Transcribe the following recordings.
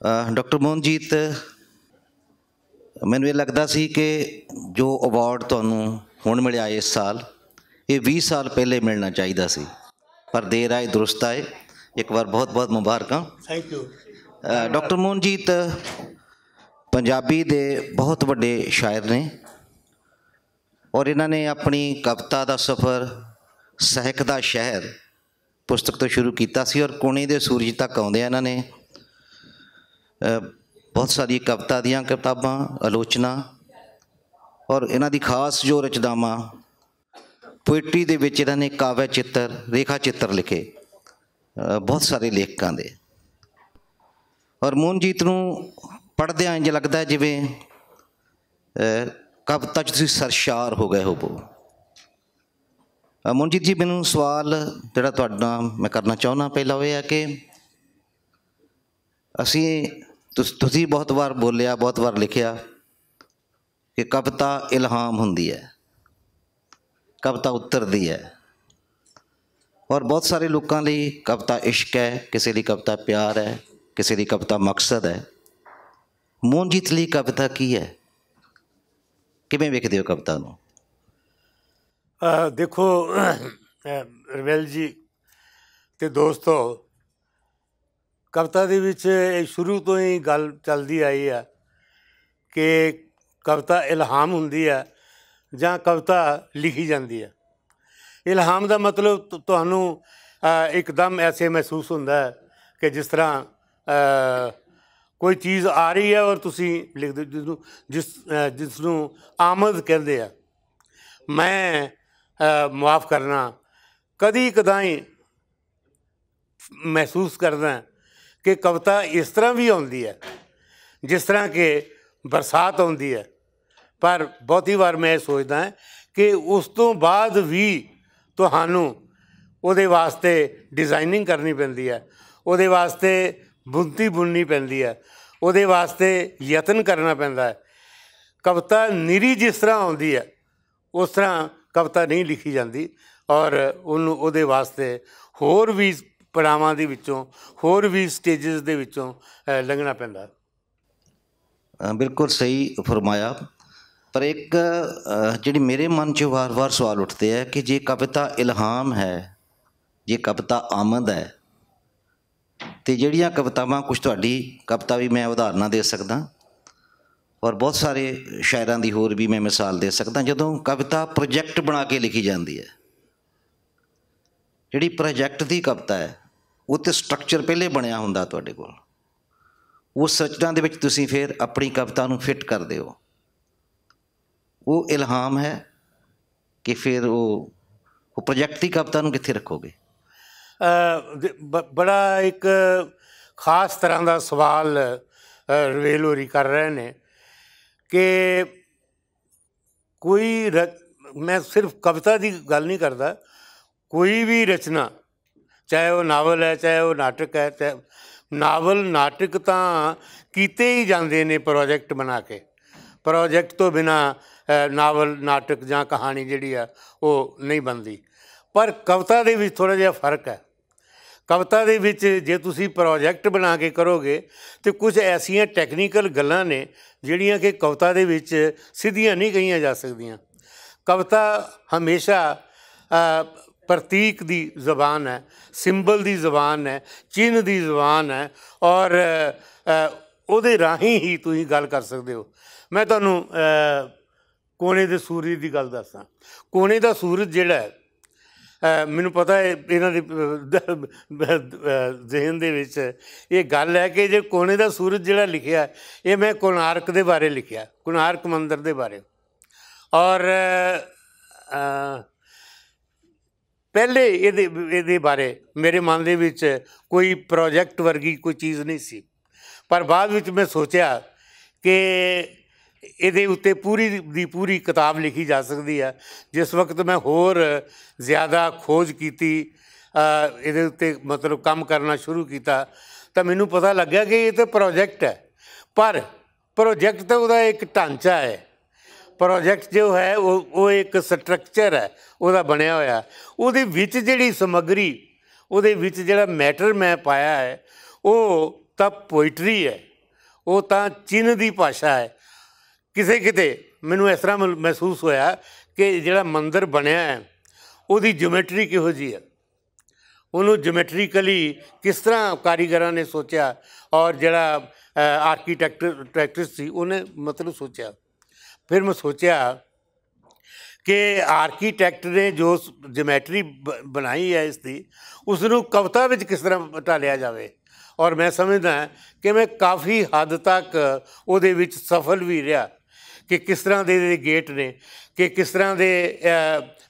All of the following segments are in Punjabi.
डॉक्टर मोहनजीत, मैनूं ये लगता सी कि जो अवार्ड तुहानूं हुण मिलिया इस साल, ये 20 साल पहले मिलना चाहिए सी, पर देर आए दुरुस्त आए। एक बार बहुत बहुत मुबारकां। Thank you. Doctor Mohanjit Punjabi दे बहुत वड्डे शायर ने और इन्होंने अपनी कविता का सफ़र सहक दा शहर पुस्तक तो शुरू किया सी और कोने दे सूरज तक आउंदे इन्होंने बहुत सारी कविता दियां किताबां, आलोचना और इन्हां दी खास जो रचनावां पोइट्री दे विच इन्होंने काव्य चित्र, रेखा चित्र लिखे बहुत सारे लेखकां दे। और मोहनजीत नूं पढ़दे इंज लगदा है जिवें कविता च तुसीं सरशार हो गए होवो। मोहनजीत जी, मैनूं सवाल जिहड़ा तुहाडे नाल मैं करना चाहुंदा पहला वो है कि असीं तुसीं बहुत बार बोलिया, बहुत बार लिखिया कि कविता इल्हाम हुंदी है, कविता उतरदी है और बहुत सारे लोगों लई कविता इश्क है, किसी लई कविता प्यार है, किसी लई कविता मकसद है। मोहनजीत लई कविता की है? किवें वेखदे हो कविता नूं? देखो रवेल जी ते दोस्तों, कविता दे विच शुरू तो ही गल चलदी आई है कि कविता इल्हाम हुंदी है जां कविता लिखी जाती है। इल्हाम का मतलब तुहानूं एकदम ऐसे महसूस होंदा है कि जिस तरह कोई चीज़ आ रही है और तुसीं लिख दो, जिसनूं आमद कहते हैं। मैं मुआफ़ करना कदी कदाई महसूस करदा कि कविता इस तरह भी आउंदी है जिस तरह के बरसात आउंदी है, पर बहुती बार मैं सोचदा कि उस तो बाद भी तुहानूं उहदे वास्ते डिज़ाइनिंग करनी पैंदी है, उहदे वास्ते बुनती बुननी पैंदी है, उहदे वास्ते यतन करना पैंदा है। कविता निरी जिस तरह आउंदी है उस तरह कविता नहीं लिखी जाती और उन्होंने उहदे वास्ते होर भी पड़ावां दे विचों, होर भी स्टेजिस दे विचों लंघना पैंदा। बिल्कुल सही फरमाया। पर एक जिहड़ी मेरे मन च वार वार सवाल उठते हैं कि जे कविता इल्हाम है, जे कविता आमद है, तो जिहड़ियां कवितावां कुछ तुहाडी कविता भी मैं उदाहरण दे सकदा और बहुत सारे शायरां दी होर भी मैं मिसाल दे सकदा। जदों कविता प्रोजैक्ट बना के लिखी जाती है, जिहड़ी प्रोजैक्ट की कविता है वो तो स्ट्रक्चर पहले बनया हुंदा तुहाडे कोल, उस रचना दे विच तुसीं फिर अपनी कविता नूं फिट करदे हो। वो इल्हाम है कि फिर वो प्रोजैक्ट की कविता नूं कित्थे रखोगे? बड़ा एक खास तरह का सवाल रवेल होरी कर रहे हैं कि कोई मैं सिर्फ कविता की गल नहीं करता, कोई भी रचना, चाहे वो नावल है, चाहे वो नाटक है, चाहे नावल नाटक तो कीते ही जाते हैं प्रोजैक्ट बना के। प्रोजैक्ट तो बिना नावल नाटक जां कहानी जिहड़ी है वो नहीं बनती। पर कविता दे विच थोड़ा जिहा फर्क है। कविता दे विच जे तुसीं प्रोजैक्ट बना के करोगे तो कुछ ऐसियां टैक्नीकल गल्लां ने जिहड़ियां कि कविता दे विच सीधियां नहीं कहियां जा सकदियां। कविता हमेशा प्रतीक दी ज़बान है, सिंबल दी ज़बान है, चिन्ह दी ज़बान है और उहदे राहीं ही तुसीं गल कर सकदे हो। मैं तुहानूं कोने दे सूरज की गल दस्सां। कोने दा सूरज जिहड़ा है, मैनूं पता है इन्हां दे जहन दे विच ये गल है कि जे कोने दा सूरज जिहड़ा लिखिया ये मैं कोणार्क दे बारे लिखिया, कोणार्क मंदिर दे बारे। और पहले ये बारे मेरे मन दे विच कोई प्रोजैक्ट वर्गी कोई चीज़ नहीं सी, पर बाद विच मैं सोचा कि ये उत्ते पूरी दी पूरी किताब लिखी जा सकती है। जिस वक्त मैं होर ज़्यादा खोज की ये उत्ते मतलब काम करना शुरू किया तो मैनू पता लग्या कि ये तो प्रोजैक्ट है, पर प्रोजैक्ट तो वह एक ढांचा है। प्रोजैक्ट जो है वो एक स्ट्रक्चर है वह बनया होया, उहदे विच जिहड़ी समग्री, उहदे विच जिहड़ा मैटर मैं पाया है वो तब पोइट्री है। ਉਹ ਤਾਂ ਚਿੰਨ੍ਹ ਦੀ ਭਾਸ਼ਾ ਹੈ। ਕਿਸੇ ਕਿਤੇ ਮੈਨੂੰ ਇਸ ਤਰ੍ਹਾਂ ਮਹਿਸੂਸ ਹੋਇਆ ਕਿ ਜਿਹੜਾ ਮੰਦਿਰ ਬਣਿਆ ਹੈ ਉਹਦੀ ਜਿਓਮੈਟਰੀ ਕਿਹੋ ਜਿਹੀ ਹੈ, ਉਹਨੂੰ ਜਿਓਮੈਟਰੀਕਲੀ ਕਿਸ ਤਰ੍ਹਾਂ ਕਾਰੀਗਰਾਂ ਨੇ ਸੋਚਿਆ, ਔਰ ਜਿਹੜਾ ਆਰਕੀਟੈਕਟਿਸਟ ਸੀ ਉਹਨੇ ਮਤਲਬ ਸੋਚਿਆ। ਫਿਰ ਮੈਂ ਸੋਚਿਆ ਕਿ ਆਰਕੀਟੈਕਟ ਨੇ ਜੋ ਜਿਓਮੈਟਰੀ ਬਣਾਈ ਹੈ ਇਸ ਦੀ, ਉਸ ਨੂੰ ਕਵਿਤਾ ਵਿੱਚ ਕਿਸ ਤਰ੍ਹਾਂ ਢਾਲਿਆ ਜਾਵੇ। ਔਰ ਮੈਂ ਸਮਝਦਾ ਕਿ ਮੈਂ ਕਾਫੀ ਹੱਦ ਤੱਕ ਉਹਦੇ ਵਿੱਚ ਸਫਲ ਵੀ ਰਿਹਾ, ਕਿ ਕਿਸ ਤਰ੍ਹਾਂ ਦੇ ਗੇਟ ਨੇ, ਕਿ ਕਿਸ ਤਰ੍ਹਾਂ ਦੇ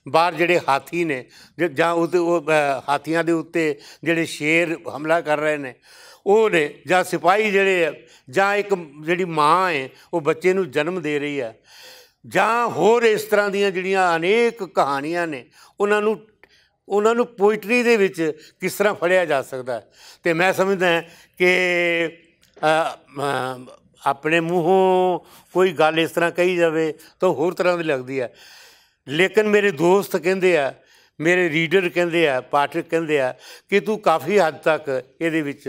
ਬਾਹਰ ਜਿਹੜੇ ਹਾਥੀ ਨੇ, ਜਾਂ ਉਹ ਹਾਥੀਆਂ ਦੇ ਉੱਤੇ ਜਿਹੜੇ ਸ਼ੇਰ ਹਮਲਾ ਕਰ ਰਹੇ ਨੇ ਉਹ ਨੇ, ਜਾਂ ਸਿਪਾਹੀ ਜਿਹੜੇ ਆ, ਜਾਂ ਇੱਕ ਜਿਹੜੀ ਮਾਂ ਹੈ ਉਹ ਬੱਚੇ ਨੂੰ ਜਨਮ ਦੇ ਰਹੀ ਹੈ, ਜਾਂ ਹੋਰ ਇਸ ਤਰ੍ਹਾਂ ਦੀਆਂ ਜਿਹੜੀਆਂ ਅਨੇਕ ਕਹਾਣੀਆਂ ਨੇ, ਉਹਨਾਂ ਨੂੰ ਪੋਇਟਰੀ ਦੇ ਵਿੱਚ ਕਿਸ ਤਰ੍ਹਾਂ ਫੜਿਆ ਜਾ ਸਕਦਾ ਹੈ। ਅਤੇ ਮੈਂ ਸਮਝਦਾ ਕਿ ਆਪਣੇ ਮੂੰਹੋਂ ਕੋਈ ਗੱਲ ਇਸ ਤਰ੍ਹਾਂ ਕਹੀ ਜਾਵੇ ਤਾਂ ਹੋਰ ਤਰ੍ਹਾਂ ਦੀ ਲੱਗਦੀ ਹੈ, ਲੇਕਿਨ ਮੇਰੇ ਦੋਸਤ ਕਹਿੰਦੇ ਆ, ਮੇਰੇ ਰੀਡਰ ਕਹਿੰਦੇ ਆ, ਪਾਠਕ ਕਹਿੰਦੇ ਆ ਕਿ ਤੂੰ ਕਾਫੀ ਹੱਦ ਤੱਕ ਇਹਦੇ ਵਿੱਚ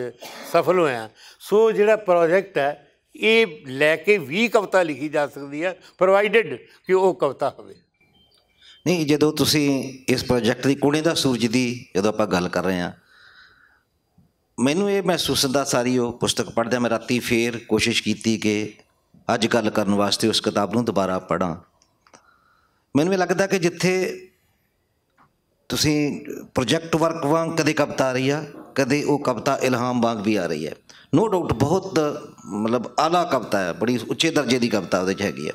ਸਫਲ ਹੋਇਆ। ਸੋ ਜਿਹੜਾ ਪ੍ਰੋਜੈਕਟ ਹੈ ਇਹ ਲੈ ਕੇ ਵੀ ਕਵਿਤਾ ਲਿਖੀ ਜਾ ਸਕਦੀ ਹੈ, ਪ੍ਰੋਵਾਈਡਡ ਕਿ ਉਹ ਕਵਿਤਾ ਹੋਵੇ। ਨਹੀਂ, ਜਦੋਂ ਤੁਸੀਂ ਇਸ ਪ੍ਰੋਜੈਕਟ ਦੀ ਕੁੜੇ ਦਾ ਸੂਰਜ ਦੀ ਜਦੋਂ ਆਪਾਂ ਗੱਲ ਕਰ ਰਹੇ ਹਾਂ, ਮੈਨੂੰ ਇਹ ਮਹਿਸੂਸ ਹੁੰਦਾ ਸਾਰੀ ਉਹ ਪੁਸਤਕ ਪੜ੍ਹਦਿਆਂ ਮੈਂ ਰਾਤੀ ਫੇਰ ਕੋਸ਼ਿਸ਼ ਕੀਤੀ ਕਿ ਅੱਜ ਗੱਲ ਕਰਨ ਵਾਸਤੇ ਉਸ ਕਿਤਾਬ ਨੂੰ ਦੁਬਾਰਾ ਪੜ੍ਹਾਂ। ਮੈਨੂੰ ਇਹ ਲੱਗਦਾ ਕਿ ਜਿੱਥੇ ਤੁਸੀਂ ਪ੍ਰੋਜੈਕਟ ਵਰਕ ਵਾਂਗ ਕਦੇ ਕਵਿਤਾ ਆ ਰਹੀ ਆ, ਕਦੇ ਉਹ ਕਵਿਤਾ ਇਲਹਾਮ ਵਾਂਗ ਵੀ ਆ ਰਹੀ ਹੈ। ਨੋ ਡਾਊਟ ਬਹੁਤ ਮਤਲਬ ਆਲਾ ਕਵਿਤਾ ਹੈ, ਬੜੀ ਉੱਚੇ ਦਰਜੇ ਦੀ ਕਵਿਤਾ ਉਹਦੇ 'ਚ ਹੈਗੀ ਹੈ,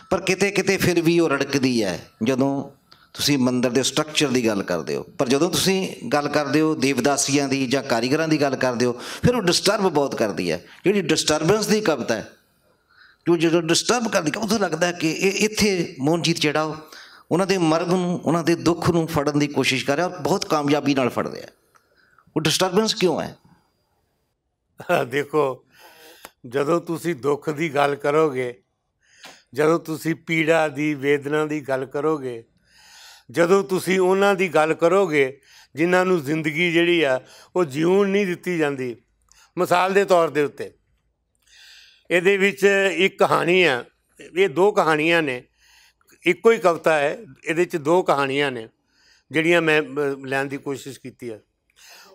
ਪਰ ਕਿਤੇ ਕਿਤੇ ਫਿਰ ਵੀ ਉਹ ਰੜਕਦੀ ਹੈ ਜਦੋਂ ਤੁਸੀਂ ਮੰਦਰ ਦੇ ਸਟਰਕਚਰ ਦੀ ਗੱਲ ਕਰਦੇ ਹੋ। ਪਰ ਜਦੋਂ ਤੁਸੀਂ ਗੱਲ ਕਰਦੇ ਹੋ ਦੇਵਦਾਸੀਆਂ ਦੀ ਜਾਂ ਕਾਰੀਗਰਾਂ ਦੀ ਗੱਲ ਕਰਦੇ ਹੋ, ਫਿਰ ਉਹ ਡਿਸਟਰਬ ਬਹੁਤ ਕਰਦੀ ਹੈ। ਜਿਹੜੀ ਡਿਸਟਰਬੈਂਸ ਦੀ ਕਵਿਤਾ ਹੈ, ਜੋ ਜਦੋਂ ਡਿਸਟਰਬ ਕਰਦੀ, ਉਦੋਂ ਲੱਗਦਾ ਕਿ ਇਹ ਇੱਥੇ ਮੋਹਨਜੀਤ ਜਿਹੜਾ ਉਹਨਾਂ ਦੇ ਮਰਗ ਨੂੰ, ਉਹਨਾਂ ਦੇ ਦੁੱਖ ਨੂੰ ਫੜਨ ਦੀ ਕੋਸ਼ਿਸ਼ ਕਰ ਰਿਹਾ, ਔਰ ਬਹੁਤ ਕਾਮਯਾਬੀ ਨਾਲ ਫੜ ਰਿਹਾ। ਉਹ ਡਿਸਟਰਬੈਂਸ ਕਿਉਂ ਹੈ? ਦੇਖੋ, ਜਦੋਂ ਤੁਸੀਂ ਦੁੱਖ ਦੀ ਗੱਲ ਕਰੋਗੇ, ਜਦੋਂ ਤੁਸੀਂ ਪੀੜਾ ਦੀ, ਵੇਦਨਾ ਦੀ ਗੱਲ ਕਰੋਗੇ, ਜਦੋਂ ਤੁਸੀਂ ਉਹਨਾਂ ਦੀ ਗੱਲ ਕਰੋਗੇ ਜਿਨ੍ਹਾਂ ਨੂੰ ਜ਼ਿੰਦਗੀ ਜਿਹੜੀ ਆ ਉਹ ਜਿਉਣ ਨਹੀਂ ਦਿੱਤੀ ਜਾਂਦੀ। ਮਿਸਾਲ ਦੇ ਤੌਰ ਦੇ ਉੱਤੇ ਇਹਦੇ ਵਿੱਚ ਇੱਕ ਕਹਾਣੀ ਆ, ਇਹ ਦੋ ਕਹਾਣੀਆਂ ਨੇ, ਇੱਕੋ ਹੀ ਕਵਿਤਾ ਹੈ, ਇਹਦੇ 'ਚ ਦੋ ਕਹਾਣੀਆਂ ਨੇ ਜਿਹੜੀਆਂ ਮੈਂ ਲੈਣ ਦੀ ਕੋਸ਼ਿਸ਼ ਕੀਤੀ ਹੈ।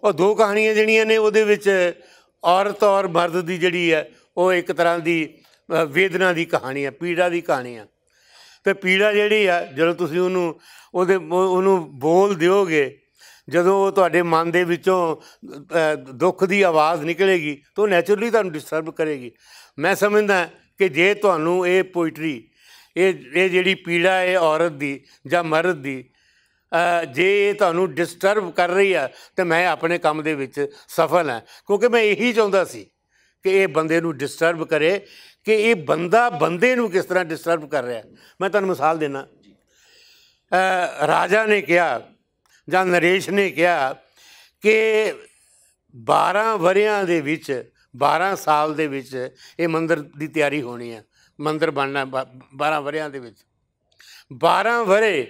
ਉਹ ਦੋ ਕਹਾਣੀਆਂ ਜਿਹੜੀਆਂ ਨੇ ਉਹਦੇ ਵਿੱਚ ਔਰਤ ਔਰ ਮਰਦ ਦੀ ਜਿਹੜੀ ਹੈ ਉਹ ਇੱਕ ਤਰ੍ਹਾਂ ਦੀ ਵੇਦਨਾ ਦੀ ਕਹਾਣੀ ਹੈ, ਪੀੜਾ ਦੀ ਕਹਾਣੀ ਆ। ਅਤੇ ਪੀੜਾ ਜਿਹੜੀ ਆ, ਜਦੋਂ ਤੁਸੀਂ ਉਹਨੂੰ ਬੋਲ ਦਿਓਗੇ, ਜਦੋਂ ਉਹ ਤੁਹਾਡੇ ਮਨ ਦੇ ਵਿੱਚੋਂ ਦੁੱਖ ਦੀ ਆਵਾਜ਼ ਨਿਕਲੇਗੀ ਤਾਂ ਉਹ ਨੈਚੁਰਲੀ ਤੁਹਾਨੂੰ ਡਿਸਟਰਬ ਕਰੇਗੀ। ਮੈਂ ਸਮਝਦਾ ਕਿ ਜੇ ਤੁਹਾਨੂੰ ਇਹ ਪੋਇਟਰੀ, ਇਹ ਜਿਹੜੀ ਪੀੜਾ ਹੈ ਔਰਤ ਦੀ ਜਾਂ ਮਰਦ ਦੀ, ਜੇ ਇਹ ਤੁਹਾਨੂੰ ਡਿਸਟਰਬ ਕਰ ਰਹੀ ਆ ਤਾਂ ਮੈਂ ਆਪਣੇ ਕੰਮ ਦੇ ਵਿੱਚ ਸਫਲ ਹਾਂ, ਕਿਉਂਕਿ ਮੈਂ ਇਹੀ ਚਾਹੁੰਦਾ ਸੀ ਕਿ ਇਹ ਬੰਦੇ ਨੂੰ ਡਿਸਟਰਬ ਕਰੇ, ਕਿ ਇਹ ਬੰਦਾ ਬੰਦੇ ਨੂੰ ਕਿਸ ਤਰ੍ਹਾਂ ਡਿਸਟਰਬ ਕਰ ਰਿਹਾ। ਮੈਂ ਤੁਹਾਨੂੰ ਮਿਸਾਲ ਦੇਣਾ, ਰਾਜਾ ਨੇ ਕਿਹਾ ਜਾਂ ਨਰੇਸ਼ ਨੇ ਕਿਹਾ ਕਿ 12 ਵਰ੍ਹਿਆਂ ਦੇ ਵਿੱਚ, 12 ਸਾਲ ਦੇ ਵਿੱਚ ਇਹ ਮੰਦਿਰ ਦੀ ਤਿਆਰੀ ਹੋਣੀ ਹੈ, ਮੰਦਿਰ ਬਣਨਾ 12 ਵਰ੍ਹਿਆਂ ਦੇ ਵਿੱਚ। 12 ਵਰ੍ਹੇ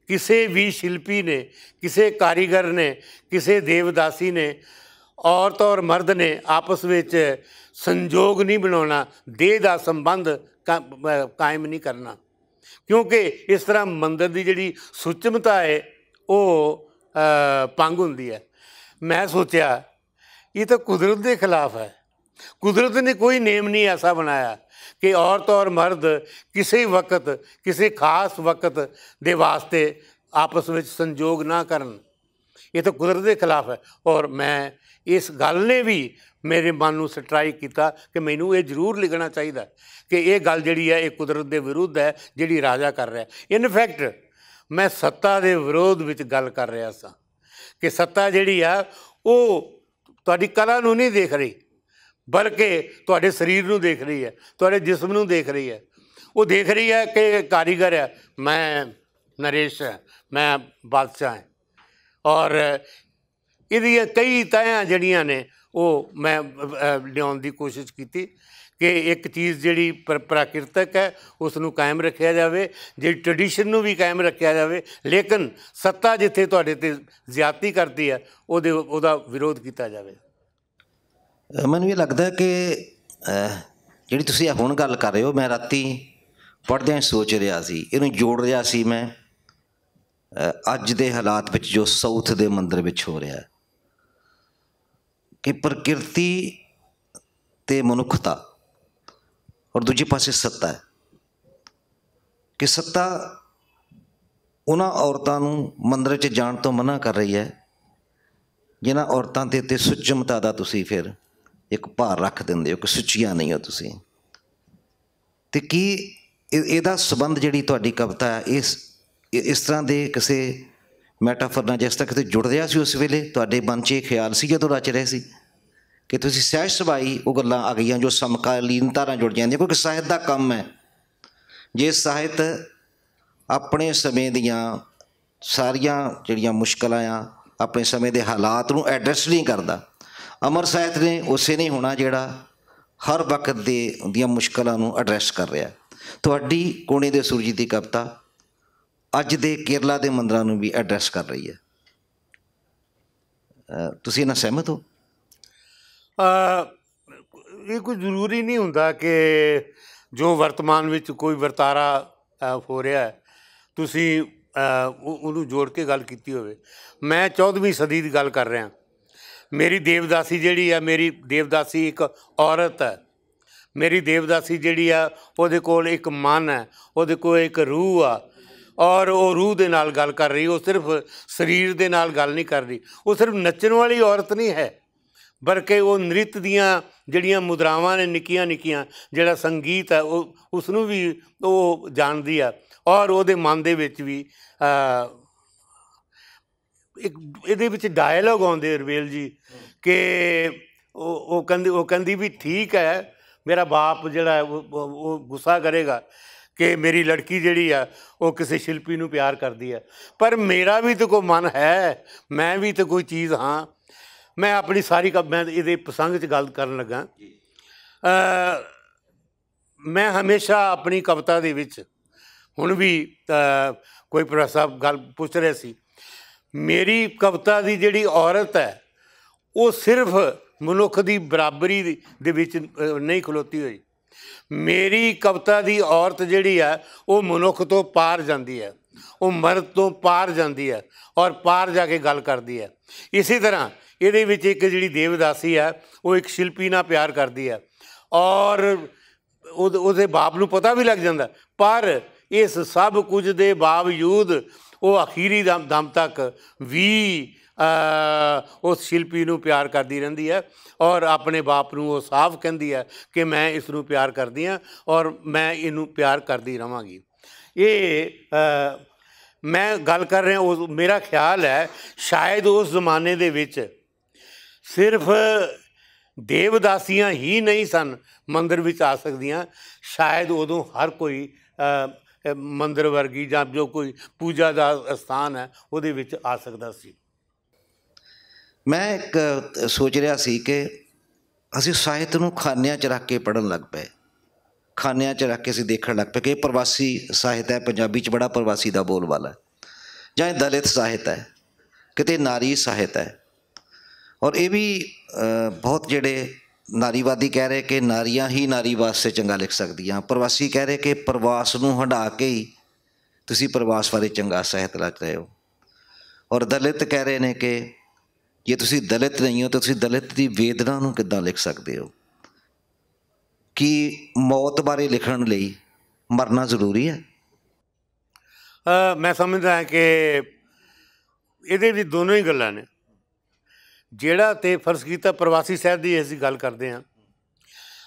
ਕਿਸੇ ਵੀ ਸ਼ਿਲਪੀ ਨੇ, ਕਿਸੇ ਕਾਰੀਗਰ ਨੇ, ਕਿਸੇ ਦੇਵਦਾਸੀ ਨੇ, ਔਰਤ ਔਰ ਮਰਦ ਨੇ ਆਪਸ ਵਿੱਚ ਸੰਜੋਗ ਨਹੀਂ ਬਣਾਉਣਾ, ਦੇਹ ਦਾ ਸੰਬੰਧ ਕਾਇਮ ਨਹੀਂ ਕਰਨਾ, ਕਿਉਂਕਿ ਇਸ ਤਰ੍ਹਾਂ ਮੰਦਿਰ ਦੀ ਜਿਹੜੀ ਸੁਚਮਤਾ ਹੈ ਉਹ ਭੰਗ ਹੁੰਦੀ ਹੈ। ਮੈਂ ਸੋਚਿਆ ਇਹ ਤਾਂ ਕੁਦਰਤ ਦੇ ਖਿਲਾਫ ਹੈ। ਕੁਦਰਤ ਨੇ ਕੋਈ ਨੇਮ ਨਹੀਂ ਐਸਾ ਬਣਾਇਆ ਕਿ ਔਰਤ ਔਰ ਮਰਦ ਕਿਸੇ ਵਕਤ, ਕਿਸੇ ਖਾਸ ਵਕਤ ਦੇ ਵਾਸਤੇ ਆਪਸ ਵਿੱਚ ਸੰਜੋਗ ਨਾ ਕਰਨ। ਇਹ ਤਾਂ ਕੁਦਰਤ ਦੇ ਖਿਲਾਫ ਹੈ। ਔਰ ਮੈਂ ਇਸ ਗੱਲ ਨੇ ਵੀ ਮੇਰੇ ਮਨ ਨੂੰ ਸਟਰਾਈਕ ਕੀਤਾ ਕਿ ਮੈਨੂੰ ਇਹ ਜ਼ਰੂਰ ਲਿਖਣਾ ਚਾਹੀਦਾ ਕਿ ਇਹ ਗੱਲ ਜਿਹੜੀ ਹੈ ਇਹ ਕੁਦਰਤ ਦੇ ਵਿਰੁੱਧ ਹੈ ਜਿਹੜੀ ਰਾਜਾ ਕਰ ਰਿਹਾ। ਇਨਫੈਕਟ ਮੈਂ ਸੱਤਾ ਦੇ ਵਿਰੋਧ ਵਿੱਚ ਗੱਲ ਕਰ ਰਿਹਾ ਸਾਂ ਕਿ ਸੱਤਾ ਜਿਹੜੀ ਆ ਉਹ ਤੁਹਾਡੀ ਕਲਾ ਨੂੰ ਨਹੀਂ ਦੇਖ ਰਹੀ, ਬਲਕਿ ਤੁਹਾਡੇ ਸਰੀਰ ਨੂੰ ਦੇਖ ਰਹੀ ਹੈ, ਤੁਹਾਡੇ ਜਿਸਮ ਨੂੰ ਦੇਖ ਰਹੀ ਹੈ। ਉਹ ਦੇਖ ਰਹੀ ਹੈ ਕਿ ਕਾਰੀਗਰ ਹੈ, ਮੈਂ ਨਰੇਸ਼ ਹਾਂ, ਮੈਂ ਬਾਦਸ਼ਾਹ ਹਾਂ। ਔਰ ਇਹਦੀਆਂ ਕਈ ਤਹਿਆਂ ਜਿਹੜੀਆਂ ਨੇ ਉਹ ਮੈਂ ਲਿਆਉਣ ਦੀ ਕੋਸ਼ਿਸ਼ ਕੀਤੀ ਕਿ ਇੱਕ ਚੀਜ਼ ਜਿਹੜੀ ਪ੍ਰਾਕਿਰਤਕ ਹੈ ਉਸ ਨੂੰ ਕਾਇਮ ਰੱਖਿਆ ਜਾਵੇ, ਜਿਹੜੀ ਟਰਡੀਸ਼ਨ ਨੂੰ ਵੀ ਕਾਇਮ ਰੱਖਿਆ ਜਾਵੇ, ਲੇਕਿਨ ਸੱਤਾ ਜਿੱਥੇ ਤੁਹਾਡੇ 'ਤੇ ਜ਼ਿਆਦਤੀ ਕਰਦੀ ਹੈ ਉਹਦਾ ਵਿਰੋਧ ਕੀਤਾ ਜਾਵੇ। ਮੈਨੂੰ ਇਹ ਲੱਗਦਾ ਕਿ ਜਿਹੜੀ ਤੁਸੀਂ ਹੁਣ ਗੱਲ ਕਰ ਰਹੇ ਹੋ, ਮੈਂ ਰਾਤੀ ਪੜ੍ਹਦਿਆਂ ਸੋਚ ਰਿਹਾ ਸੀ, ਇਹਨੂੰ ਜੋੜ ਰਿਹਾ ਸੀ ਮੈਂ ਅੱਜ ਦੇ ਹਾਲਾਤ ਵਿੱਚ ਜੋ ਸਾਊਥ ਦੇ ਮੰਦਰ ਵਿੱਚ ਹੋ ਰਿਹਾ ਕਿ ਪ੍ਰਕਿਰਤੀ ਅਤੇ ਮਨੁੱਖਤਾ ਔਰ ਦੂਜੇ ਪਾਸੇ ਸੱਤਾ ਹੈ ਕਿ ਸੱਤਾ ਉਹਨਾਂ ਔਰਤਾਂ ਨੂੰ ਮੰਦਰ 'ਚ ਜਾਣ ਤੋਂ ਮਨ੍ਹਾ ਕਰ ਰਹੀ ਹੈ ਜਿਨ੍ਹਾਂ ਔਰਤਾਂ ਦੇ ਉੱਤੇ ਸੁੱਚਮਤਾ ਦਾ ਤੁਸੀਂ ਫਿਰ ਇੱਕ ਭਾਰ ਰੱਖ ਦਿੰਦੇ ਹੋ ਕਿ ਸੁੱਚੀਆਂ ਨਹੀਂ ਹੋ ਤੁਸੀਂ। ਅਤੇ ਕੀ ਇਹਦਾ ਸੰਬੰਧ ਜਿਹੜੀ ਤੁਹਾਡੀ ਕਵਿਤਾ ਹੈ ਇਸ ਤਰ੍ਹਾਂ ਦੇ ਕਿਸੇ ਮੈਟਾਫਰ ਨਾਲ ਜਿਸ ਤੱਕ ਕਿਤੇ ਜੁੜ ਰਿਹਾ ਸੀ ਉਸ ਵੇਲੇ ਤੁਹਾਡੇ ਮਨ 'ਚ ਇਹ ਖਿਆਲ ਸੀ ਜਦੋਂ ਰਚ ਰਹੇ ਸੀ ਕਿ ਤੁਸੀਂ ਸਹਿਜ ਸੁਭਾਈ ਉਹ ਗੱਲਾਂ ਆ ਗਈਆਂ ਜੋ ਸਮਕਾਲੀਨਤਾ ਨਾਲ ਜੁੜ ਜਾਂਦੀਆਂ? ਕਿਉਂਕਿ ਸਾਹਿਤ ਦਾ ਕੰਮ ਹੈ, ਜੇ ਸਾਹਿਤ ਆਪਣੇ ਸਮੇਂ ਦੀਆਂ ਸਾਰੀਆਂ ਜਿਹੜੀਆਂ ਮੁਸ਼ਕਲਾਂ ਆ, ਆਪਣੇ ਸਮੇਂ ਦੇ ਹਾਲਾਤ ਨੂੰ ਐਡਰੈਸ ਨਹੀਂ ਕਰਦਾ, ਅਮਰ ਸਾਹਿਤ ਨੇ ਉਸੇ ਨਹੀਂ ਹੋਣਾ ਜਿਹੜਾ ਹਰ ਵਕਤ ਦੀਆਂ ਮੁਸ਼ਕਲਾਂ ਨੂੰ ਐਡਰੈਸ ਕਰ ਰਿਹਾ। ਤੁਹਾਡੀ ਕੋਣੇ ਦੇ ਸੂਰਜ ਦੀ ਕਵਿਤਾ ਅੱਜ ਦੇ ਕੇਰਲਾ ਦੇ ਮੰਦਰਾਂ ਨੂੰ ਵੀ ਐਡਰੈਸ ਕਰ ਰਹੀ ਹੈ। ਤੁਸੀਂ ਇਹਨਾਂ ਸਹਿਮਤ ਹੋ? ਇਹ ਕੋਈ ਜ਼ਰੂਰੀ ਨਹੀਂ ਹੁੰਦਾ ਕਿ ਜੋ ਵਰਤਮਾਨ ਵਿੱਚ ਕੋਈ ਵਰਤਾਰਾ ਹੋ ਰਿਹਾ ਤੁਸੀਂ ਉਹਨੂੰ ਜੋੜ ਕੇ ਗੱਲ ਕੀਤੀ ਹੋਵੇ। ਮੈਂ 14ਵੀਂ ਸਦੀ ਦੀ ਗੱਲ ਕਰ ਰਿਹਾ। ਮੇਰੀ ਦੇਵਦਾਸੀ ਜਿਹੜੀ ਆ, ਮੇਰੀ ਦੇਵਦਾਸੀ ਇੱਕ ਔਰਤ ਹੈ। ਮੇਰੀ ਦੇਵਦਾਸੀ ਜਿਹੜੀ ਆ ਉਹਦੇ ਕੋਲ ਇੱਕ ਮਨ ਹੈ, ਉਹਦੇ ਕੋਲ ਇੱਕ ਰੂਹ ਆ, ਔਰ ਉਹ ਰੂਹ ਦੇ ਨਾਲ ਗੱਲ ਕਰ ਰਹੀ। ਉਹ ਸਿਰਫ ਸਰੀਰ ਦੇ ਨਾਲ ਗੱਲ ਨਹੀਂ ਕਰ ਰਹੀ। ਉਹ ਸਿਰਫ ਨੱਚਣ ਵਾਲੀ ਔਰਤ ਨਹੀਂ ਹੈ, ਬਲਕਿ ਉਹ ਨ੍ਰਿਤ ਦੀਆਂ ਜਿਹੜੀਆਂ ਮੁਦਰਾਵਾਂ ਨੇ ਨਿੱਕੀਆਂ ਨਿੱਕੀਆਂ, ਜਿਹੜਾ ਸੰਗੀਤ ਹੈ ਉਹ ਉਸ ਨੂੰ ਵੀ ਉਹ ਜਾਣਦੀ ਆ। ਔਰ ਉਹਦੇ ਮਨ ਦੇ ਵਿੱਚ ਵੀ ਇੱਕ ਇਹਦੇ ਵਿੱਚ ਡਾਇਲੋਗ ਆਉਂਦੇ ਰਵੇਲ ਜੀ ਕਿ ਉਹ ਕਹਿੰਦੀ ਵੀ ਠੀਕ ਹੈ, ਮੇਰਾ ਬਾਪ ਜਿਹੜਾ ਉਹ ਗੁੱਸਾ ਕਰੇਗਾ ਕਿ ਮੇਰੀ ਲੜਕੀ ਜਿਹੜੀ ਆ ਉਹ ਕਿਸੇ ਸ਼ਿਲਪੀ ਨੂੰ ਪਿਆਰ ਕਰਦੀ ਹੈ, ਪਰ ਮੇਰਾ ਵੀ ਤਾਂ ਕੋਈ ਮਨ ਹੈ, ਮੈਂ ਵੀ ਤਾਂ ਕੋਈ ਚੀਜ਼ ਹਾਂ। ਮੈਂ ਆਪਣੀ ਸਾਰੀ ਮੈਂ ਇਹਦੇ ਪ੍ਰਸੰਗ 'ਚ ਗੱਲ ਕਰਨ ਲੱਗਾ। ਮੈਂ ਹਮੇਸ਼ਾ ਆਪਣੀ ਕਵਿਤਾ ਦੇ ਵਿੱਚ, ਹੁਣ ਵੀ ਕੋਈ ਪ੍ਰੋਫੈਸਰ ਗੱਲ ਪੁੱਛ ਰਿਹਾ ਸੀ, ਮੇਰੀ ਕਵਿਤਾ ਦੀ ਜਿਹੜੀ ਔਰਤ ਹੈ ਉਹ ਸਿਰਫ ਮਨੁੱਖ ਦੀ ਬਰਾਬਰੀ ਦੇ ਵਿੱਚ ਨਹੀਂ ਖਲੋਤੀ ਹੋਈ। ਮੇਰੀ ਕਵਿਤਾ ਦੀ ਔਰਤ ਜਿਹੜੀ ਹੈ ਉਹ ਮਨੁੱਖ ਤੋਂ ਪਾਰ ਜਾਂਦੀ ਹੈ, ਉਹ ਮਰਦ ਤੋਂ ਪਾਰ ਜਾਂਦੀ ਹੈ ਔਰ ਪਾਰ ਜਾ ਕੇ ਗੱਲ ਕਰਦੀ ਹੈ। ਇਸੇ ਤਰ੍ਹਾਂ ਇਹਦੇ ਵਿੱਚ ਇੱਕ ਜਿਹੜੀ ਦੇਵਦਾਸੀ ਹੈ ਉਹ ਇੱਕ ਸ਼ਿਲਪੀ ਨਾਲ ਪਿਆਰ ਕਰਦੀ ਹੈ ਔਰ ਉਹਦੇ ਬਾਪ ਨੂੰ ਪਤਾ ਵੀ ਲੱਗ ਜਾਂਦਾ, ਪਰ ਇਸ ਸਭ ਕੁਝ ਦੇ ਬਾਵਜੂਦ ਉਹ ਅਖੀਰੀ ਦਮ ਤੱਕ ਵੀ ਉਸ ਸ਼ਿਲਪੀ ਨੂੰ ਪਿਆਰ ਕਰਦੀ ਰਹਿੰਦੀ ਹੈ ਔਰ ਆਪਣੇ ਬਾਪ ਨੂੰ ਉਹ ਸਾਫ਼ ਕਹਿੰਦੀ ਹੈ ਕਿ ਮੈਂ ਇਸ ਨੂੰ ਪਿਆਰ ਕਰਦੀ ਹਾਂ ਔਰ ਮੈਂ ਇਹਨੂੰ ਪਿਆਰ ਕਰਦੀ ਰਹਾਂਗੀ। ਇਹ ਮੈਂ ਗੱਲ ਕਰ ਰਿਹਾ, ਉਹ ਮੇਰਾ ਖਿਆਲ ਹੈ ਸ਼ਾਇਦ ਉਸ ਜ਼ਮਾਨੇ ਦੇ ਵਿੱਚ ਸਿਰਫ ਦੇਵਦਾਸੀਆਂ ਹੀ ਨਹੀਂ ਸਨ ਮੰਦਰ ਵਿੱਚ ਆ ਸਕਦੀਆਂ, ਸ਼ਾਇਦ ਉਦੋਂ ਹਰ ਕੋਈ ਮੰਦਰ ਵਰਗੀ ਜਾਂ ਜੋ ਕੋਈ ਪੂਜਾ ਦਾ ਸਥਾਨ ਹੈ ਉਹਦੇ ਵਿੱਚ ਆ ਸਕਦਾ ਸੀ। ਮੈਂ ਇੱਕ ਸੋਚ ਰਿਹਾ ਸੀ ਕਿ ਅਸੀਂ ਸਾਹਿਤ ਨੂੰ ਖਾਨਿਆਂ 'ਚ ਰੱਖ ਕੇ ਪੜ੍ਹਨ ਲੱਗ ਪਏ, ਖਾਨਿਆਂ 'ਚ ਰੱਖ ਕੇ ਅਸੀਂ ਦੇਖਣ ਲੱਗ ਪਏ ਕਿ ਇਹ ਪ੍ਰਵਾਸੀ ਸਾਹਿਤ ਹੈ, ਪੰਜਾਬੀ 'ਚ ਬੜਾ ਪ੍ਰਵਾਸੀ ਦਾ ਬੋਲਬਾਲਾ ਹੈ, ਜਾਂ ਇਹ ਦਲਿਤ ਸਾਹਿਤ ਹੈ, ਕਿਤੇ ਨਾਰੀ ਸਾਹਿਤ ਹੈ। ਔਰ ਇਹ ਵੀ ਬਹੁਤ ਜਿਹੜੇ ਨਾਰੀਵਾਦੀ ਕਹਿ ਰਹੇ ਕਿ ਨਾਰੀਆਂ ਹੀ ਨਾਰੀ ਵਾਸਤੇ ਚੰਗਾ ਲਿਖ ਸਕਦੀਆਂ, ਪ੍ਰਵਾਸੀ ਕਹਿ ਰਹੇ ਕਿ ਪ੍ਰਵਾਸ ਨੂੰ ਹੰਢਾ ਕੇ ਹੀ ਤੁਸੀਂ ਪ੍ਰਵਾਸ ਬਾਰੇ ਚੰਗਾ ਸਾਹਿਤ ਰਚ ਰਹੇ ਹੋ, ਔਰ ਦਲਿਤ ਕਹਿ ਰਹੇ ਨੇ ਕਿ ਜੇ ਤੁਸੀਂ ਦਲਿਤ ਨਹੀਂ ਹੋ ਤਾਂ ਤੁਸੀਂ ਦਲਿਤ ਦੀ ਵੇਦਨਾ ਨੂੰ ਕਿੱਦਾਂ ਲਿਖ ਸਕਦੇ ਹੋ? ਕੀ ਮੌਤ ਬਾਰੇ ਲਿਖਣ ਲਈ ਮਰਨਾ ਜ਼ਰੂਰੀ ਹੈ? ਮੈਂ ਸਮਝਦਾ ਹਾਂ ਕਿ ਇਹਦੇ ਵਿੱਚ ਦੋਨੋਂ ਹੀ ਗੱਲਾਂ ਨੇ। ਜਿਹੜਾ ਤੇ ਫਰਜ਼ ਕੀਤਾ ਪ੍ਰਵਾਸੀ ਸਾਹਿਤ ਦੀ ਅਸੀਂ ਗੱਲ ਕਰਦੇ ਹਾਂ,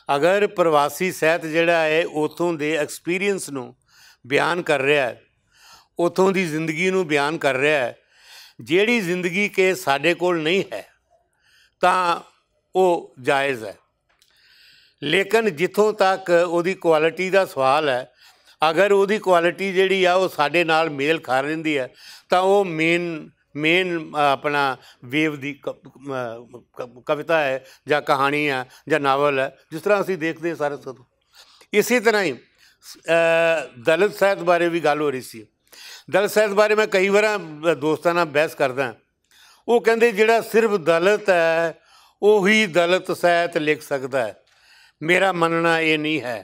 ਅਗਰ ਪ੍ਰਵਾਸੀ ਸਾਹਿਤ ਜਿਹੜਾ ਹੈ ਉੱਥੋਂ ਦੇ ਐਕਸਪੀਰੀਅੰਸ ਨੂੰ ਬਿਆਨ ਕਰ ਰਿਹਾ ਹੈ, ਉੱਥੋਂ ਦੀ ਜ਼ਿੰਦਗੀ ਨੂੰ ਬਿਆਨ ਕਰ ਰਿਹਾ ਹੈ, ਜਿਹੜੀ ਜ਼ਿੰਦਗੀ ਕਿ ਸਾਡੇ ਕੋਲ ਨਹੀਂ ਹੈ, ਤਾਂ ਉਹ ਜਾਇਜ਼ ਹੈ। ਲੇਕਿਨ ਜਿੱਥੋਂ ਤੱਕ ਉਹਦੀ ਕੁਆਲਿਟੀ ਦਾ ਸਵਾਲ ਹੈ, ਅਗਰ ਉਹਦੀ ਕੁਆਲਿਟੀ ਜਿਹੜੀ ਆ ਉਹ ਸਾਡੇ ਨਾਲ ਮੇਲ ਖਾ ਰਹਿੰਦੀ ਹੈ ਤਾਂ ਉਹ ਮੇਨ ਆਪਣਾ ਵੇਵ ਦੀ ਕਵਿਤਾ ਹੈ ਜਾਂ ਕਹਾਣੀ ਹੈ ਜਾਂ ਨਾਵਲ ਹੈ, ਜਿਸ ਤਰ੍ਹਾਂ ਅਸੀਂ ਦੇਖਦੇ ਹਾਂ ਸਾਰੇ ਸਦੋਂ। ਇਸੇ ਤਰ੍ਹਾਂ ਹੀ ਦਲਿਤ ਸਾਹਿਤ ਬਾਰੇ ਵੀ ਗੱਲ ਹੋ ਰਹੀ ਸੀ। ਦਲਿਤ ਸਾਹਿਤ ਬਾਰੇ ਮੈਂ ਕਈ ਵਾਰ ਦੋਸਤਾਂ ਨਾਲ ਬਹਿਸ ਕਰਦਾ। ਉਹ ਕਹਿੰਦੇ ਜਿਹੜਾ ਸਿਰਫ ਦਲਿਤ ਹੈ ਉਹੀ ਦਲਿਤ ਸਾਹਿਤ ਲਿਖ ਸਕਦਾ ਹੈ। मेरा मनना ये नहीं है।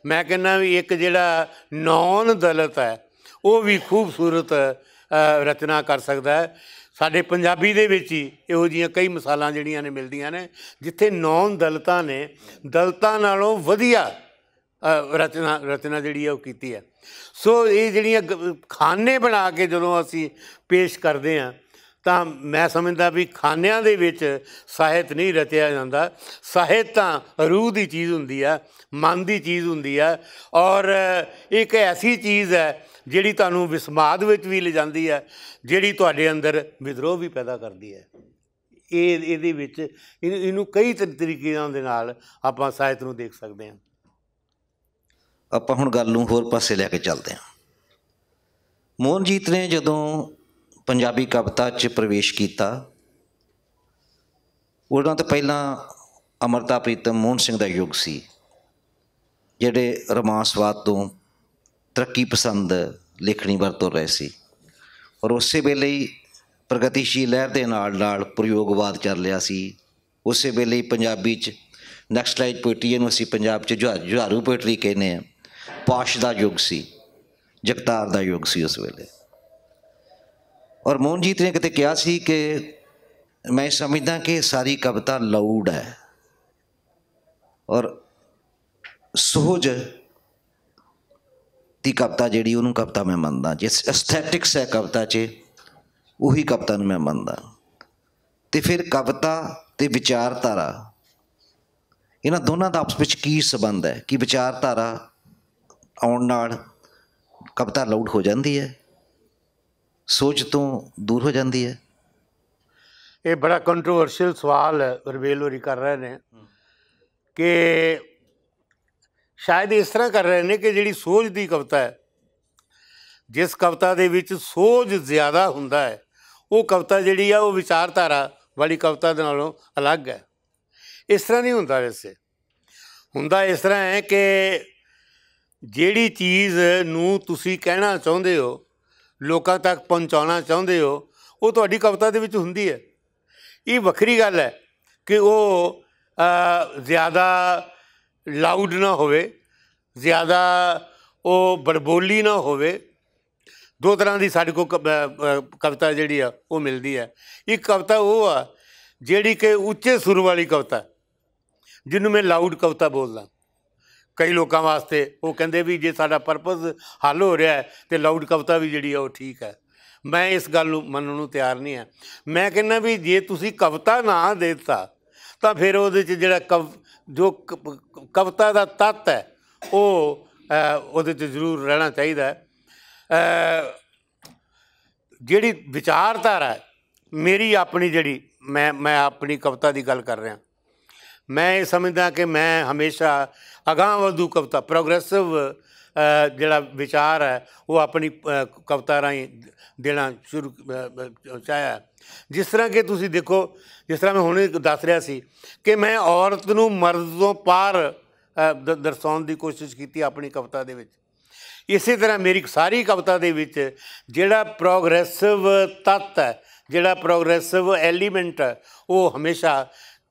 मैं कहना भी एक जिहड़ा नॉन दलित है वो भी खूबसूरत रचना कर सकता है। ਸਾਡੇ ਪੰਜਾਬੀ ਦੇ ਵਿੱਚ ਹੀ ਇਹੋ ਜਿਹੀਆਂ ਕਈ ਮਿਸਾਲਾਂ ਜਿਹੜੀਆਂ ਨੇ ਮਿਲਦੀਆਂ ਨੇ ਜਿੱਥੇ ਨੌਨ ਦਲਿਤਾਂ ਨੇ ਦਲਿਤਾਂ ਨਾਲੋਂ ਵਧੀਆ ਰਚਨਾ ਜਿਹੜੀ ਹੈ ਉਹ ਕੀਤੀ ਹੈ। ਸੋ ਇਹ ਜਿਹੜੀਆਂ ਖਾਨੇ ਬਣਾ ਕੇ ਜਦੋਂ ਅਸੀਂ ਪੇਸ਼ ਕਰਦੇ ਹਾਂ ਤਾਂ ਮੈਂ ਸਮਝਦਾ ਵੀ ਖਾਨਿਆਂ ਦੇ ਵਿੱਚ ਸਾਹਿਤ ਨਹੀਂ ਰਚਿਆ ਜਾਂਦਾ। ਸਾਹਿਤ ਤਾਂ ਰੂਹ ਦੀ ਚੀਜ਼ ਹੁੰਦੀ ਆ, ਮਨ ਦੀ ਚੀਜ਼ ਹੁੰਦੀ ਆ, ਔਰ ਇੱਕ ਐਸੀ ਚੀਜ਼ ਹੈ ਜਿਹੜੀ ਤੁਹਾਨੂੰ ਵਿਸਮਾਦ ਵਿੱਚ ਵੀ ਲਿਜਾਂਦੀ ਹੈ, ਜਿਹੜੀ ਤੁਹਾਡੇ ਅੰਦਰ ਵਿਦਰੋਹ ਵੀ ਪੈਦਾ ਕਰਦੀ ਹੈ। ਇਹਦੇ ਵਿੱਚ ਇਹਨੂੰ ਕਈ ਤਰੀਕਿਆਂ ਦੇ ਨਾਲ ਆਪਾਂ ਸਾਹਿਤ ਨੂੰ ਦੇਖ ਸਕਦੇ ਹਾਂ। ਆਪਾਂ ਹੁਣ ਗੱਲ ਨੂੰ ਹੋਰ ਪਾਸੇ ਲੈ ਕੇ ਚੱਲਦੇ ਹਾਂ। ਮੋਹਨਜੀਤ ਨੇ ਜਦੋਂ ਪੰਜਾਬੀ ਕਵਿਤਾ 'ਚ ਪ੍ਰਵੇਸ਼ ਕੀਤਾ, ਉਹਨਾਂ ਤੋਂ ਪਹਿਲਾਂ ਅੰਮ੍ਰਿਤਾ ਪ੍ਰੀਤਮ ਮੋਹਨ ਸਿੰਘ ਦਾ ਯੁੱਗ ਸੀ, ਜਿਹੜੇ ਰੋਮਾਂਸਵਾਦ ਤੋਂ ਤਰੱਕੀ ਪਸੰਦ ਲੇਖਣੀ ਵੱਲ ਤੁਰ ਰਹੇ ਸੀ, ਔਰ ਉਸੇ ਵੇਲੇ ਹੀ ਪ੍ਰਗਤੀਸ਼ੀਲ ਲਹਿਰ ਦੇ ਨਾਲ ਨਾਲ ਪ੍ਰਯੋਗਵਾਦ ਚੱਲ ਰਿਹਾ ਸੀ। ਉਸੇ ਵੇਲੇ ਹੀ ਪੰਜਾਬੀ 'ਚ ਨੈਕਸਟਲਾਈਜ਼ ਪੋਇਟਰੀ, ਇਹਨੂੰ ਅਸੀਂ ਪੰਜਾਬ 'ਚ ਜੁਝਾਰੂ ਪੋਇਟਰੀ ਕਹਿੰਦੇ ਹਾਂ, ਪਾਸ਼ ਦਾ ਯੁੱਗ ਸੀ, ਜਗਤਾਰ ਦਾ ਯੁੱਗ ਸੀ ਉਸ ਵੇਲੇ। ਔਰ ਮੋਹਨਜੀਤ ਨੇ ਕਿਤੇ ਕਿਹਾ ਸੀ ਕਿ ਮੈਂ ਸਮਝਦਾ ਕਿ ਸਾਰੀ ਕਵਿਤਾ ਲਾਊਡ ਹੈ ਔਰ ਸੁਹਜ ਦੀ ਕਵਿਤਾ ਜਿਹੜੀ ਉਹਨੂੰ ਕਵਿਤਾ ਮੈਂ ਮੰਨਦਾ, ਜਿਸ ਐਸਥੈਟਿਕਸ ਹੈ ਕਵਿਤਾ 'ਚ ਉਹੀ ਕਵਿਤਾ ਨੂੰ ਮੈਂ ਮੰਨਦਾ। ਅਤੇ ਫਿਰ ਕਵਿਤਾ ਅਤੇ ਵਿਚਾਰਧਾਰਾ, ਇਹਨਾਂ ਦੋਨਾਂ ਦਾ ਆਪਸ ਵਿੱਚ ਕੀ ਸੰਬੰਧ ਹੈ? ਕਿ ਵਿਚਾਰਧਾਰਾ ਆਉਣ ਨਾਲ ਕਵਿਤਾ ਲਾਊਡ ਹੋ ਜਾਂਦੀ ਹੈ, ਸੋਚ ਤੋਂ ਦੂਰ ਹੋ ਜਾਂਦੀ ਹੈ? ਇਹ ਬੜਾ ਕੰਟਰੋਵਰਸ਼ੀਅਲ ਸਵਾਲ ਰਵੇਲ ਹੋਰੀ ਕਰ ਰਹੇ ਨੇ ਕਿ ਸ਼ਾਇਦ ਇਸ ਤਰ੍ਹਾਂ ਕਰ ਰਹੇ ਨੇ ਕਿ ਜਿਹੜੀ ਸੋਝ ਦੀ ਕਵਿਤਾ ਹੈ, ਜਿਸ ਕਵਿਤਾ ਦੇ ਵਿੱਚ ਸੋਝ ਜ਼ਿਆਦਾ ਹੁੰਦਾ ਹੈ, ਉਹ ਕਵਿਤਾ ਜਿਹੜੀ ਆ ਉਹ ਵਿਚਾਰਧਾਰਾ ਵਾਲੀ ਕਵਿਤਾ ਦੇ ਨਾਲੋਂ ਅਲੱਗ ਹੈ। ਇਸ ਤਰ੍ਹਾਂ ਨਹੀਂ ਹੁੰਦਾ। ਵੈਸੇ ਹੁੰਦਾ ਇਸ ਤਰ੍ਹਾਂ ਹੈ ਕਿ ਜਿਹੜੀ ਚੀਜ਼ ਨੂੰ ਤੁਸੀਂ ਕਹਿਣਾ ਚਾਹੁੰਦੇ ਹੋ, ਲੋਕਾਂ ਤੱਕ ਪਹੁੰਚਾਉਣਾ ਚਾਹੁੰਦੇ ਹੋ, ਉਹ ਤੁਹਾਡੀ ਕਵਿਤਾ ਦੇ ਵਿੱਚ ਹੁੰਦੀ ਹੈ। ਇਹ ਵੱਖਰੀ ਗੱਲ ਹੈ ਕਿ ਉਹ ਜ਼ਿਆਦਾ ਲਾਊਡ ਨਾ ਹੋਵੇ, ਜ਼ਿਆਦਾ ਉਹ ਬੜਬੋਲੀ ਨਾ ਹੋਵੇ। ਦੋ ਤਰ੍ਹਾਂ ਦੀ ਸਾਡੇ ਕੋਲ ਕਵਿਤਾ ਜਿਹੜੀ ਆ ਉਹ ਮਿਲਦੀ ਹੈ। ਇੱਕ ਕਵਿਤਾ ਉਹ ਆ ਜਿਹੜੀ ਕਿ ਉੱਚੇ ਸੁਰ ਵਾਲੀ ਕਵਿਤਾ, ਜਿਹਨੂੰ ਮੈਂ ਲਾਊਡ ਕਵਿਤਾ ਬੋਲਦਾ। ਕਈ ਲੋਕਾਂ ਵਾਸਤੇ ਉਹ ਕਹਿੰਦੇ ਵੀ ਜੇ ਸਾਡਾ ਪਰਪਸ ਹੱਲ ਹੋ ਰਿਹਾ ਹੈ ਤਾਂ ਲਾਊਡ ਕਵਿਤਾ ਵੀ ਜਿਹੜੀ ਆ ਉਹ ਠੀਕ ਹੈ। ਮੈਂ ਇਸ ਗੱਲ ਨੂੰ ਮੰਨਣ ਨੂੰ ਤਿਆਰ ਨਹੀਂ ਹਾਂ। ਮੈਂ ਕਹਿੰਦਾ ਵੀ ਜੇ ਤੁਸੀਂ ਕਵਿਤਾ ਨਾ ਦੇ ਦਿੱਤਾ ਤਾਂ ਫਿਰ ਉਹਦੇ 'ਚ ਜਿਹੜਾ ਜੋ ਕਵਿਤਾ ਦਾ ਤੱਤ ਹੈ ਉਹ ਉਹਦੇ 'ਚ ਜ਼ਰੂਰ ਰਹਿਣਾ ਚਾਹੀਦਾ ਹੈ। ਜਿਹੜੀ ਵਿਚਾਰਧਾਰਾ ਮੇਰੀ ਆਪਣੀ ਜਿਹੜੀ ਮੈਂ ਆਪਣੀ ਕਵਿਤਾ ਦੀ ਗੱਲ ਕਰ ਰਿਹਾ, ਮੈਂ ਇਹ ਸਮਝਦਾ ਕਿ ਮੈਂ ਹਮੇਸ਼ਾ ਅਗਾਂਹ ਵਧੂ ਕਵਿਤਾ, ਪ੍ਰੋਗਰੈਸਿਵ ਜਿਹੜਾ ਵਿਚਾਰ ਹੈ ਉਹ ਆਪਣੀ ਕਵਿਤਾ ਰਾਹੀਂ ਦੇਣਾ ਸ਼ੁਰੂ ਚਾਹਿਆ। ਜਿਸ ਤਰ੍ਹਾਂ ਕਿ ਤੁਸੀਂ ਦੇਖੋ, ਜਿਸ ਤਰ੍ਹਾਂ ਮੈਂ ਹੁਣੇ ਦੱਸ ਰਿਹਾ ਸੀ ਕਿ ਮੈਂ ਔਰਤ ਨੂੰ ਮਰਦ ਤੋਂ ਪਾਰ ਦਰਸਾਉਣ ਦੀ ਕੋਸ਼ਿਸ਼ ਕੀਤੀ ਆਪਣੀ ਕਵਿਤਾ ਦੇ ਵਿੱਚ। ਇਸੇ ਤਰ੍ਹਾਂ ਮੇਰੀ ਸਾਰੀ ਕਵਿਤਾ ਦੇ ਵਿੱਚ ਜਿਹੜਾ ਪ੍ਰੋਗਰੈਸਿਵ ਤੱਤ ਹੈ, ਜਿਹੜਾ ਪ੍ਰੋਗਰੈਸਿਵ ਐਲੀਮੈਂਟ ਹੈ, ਉਹ ਹਮੇਸ਼ਾ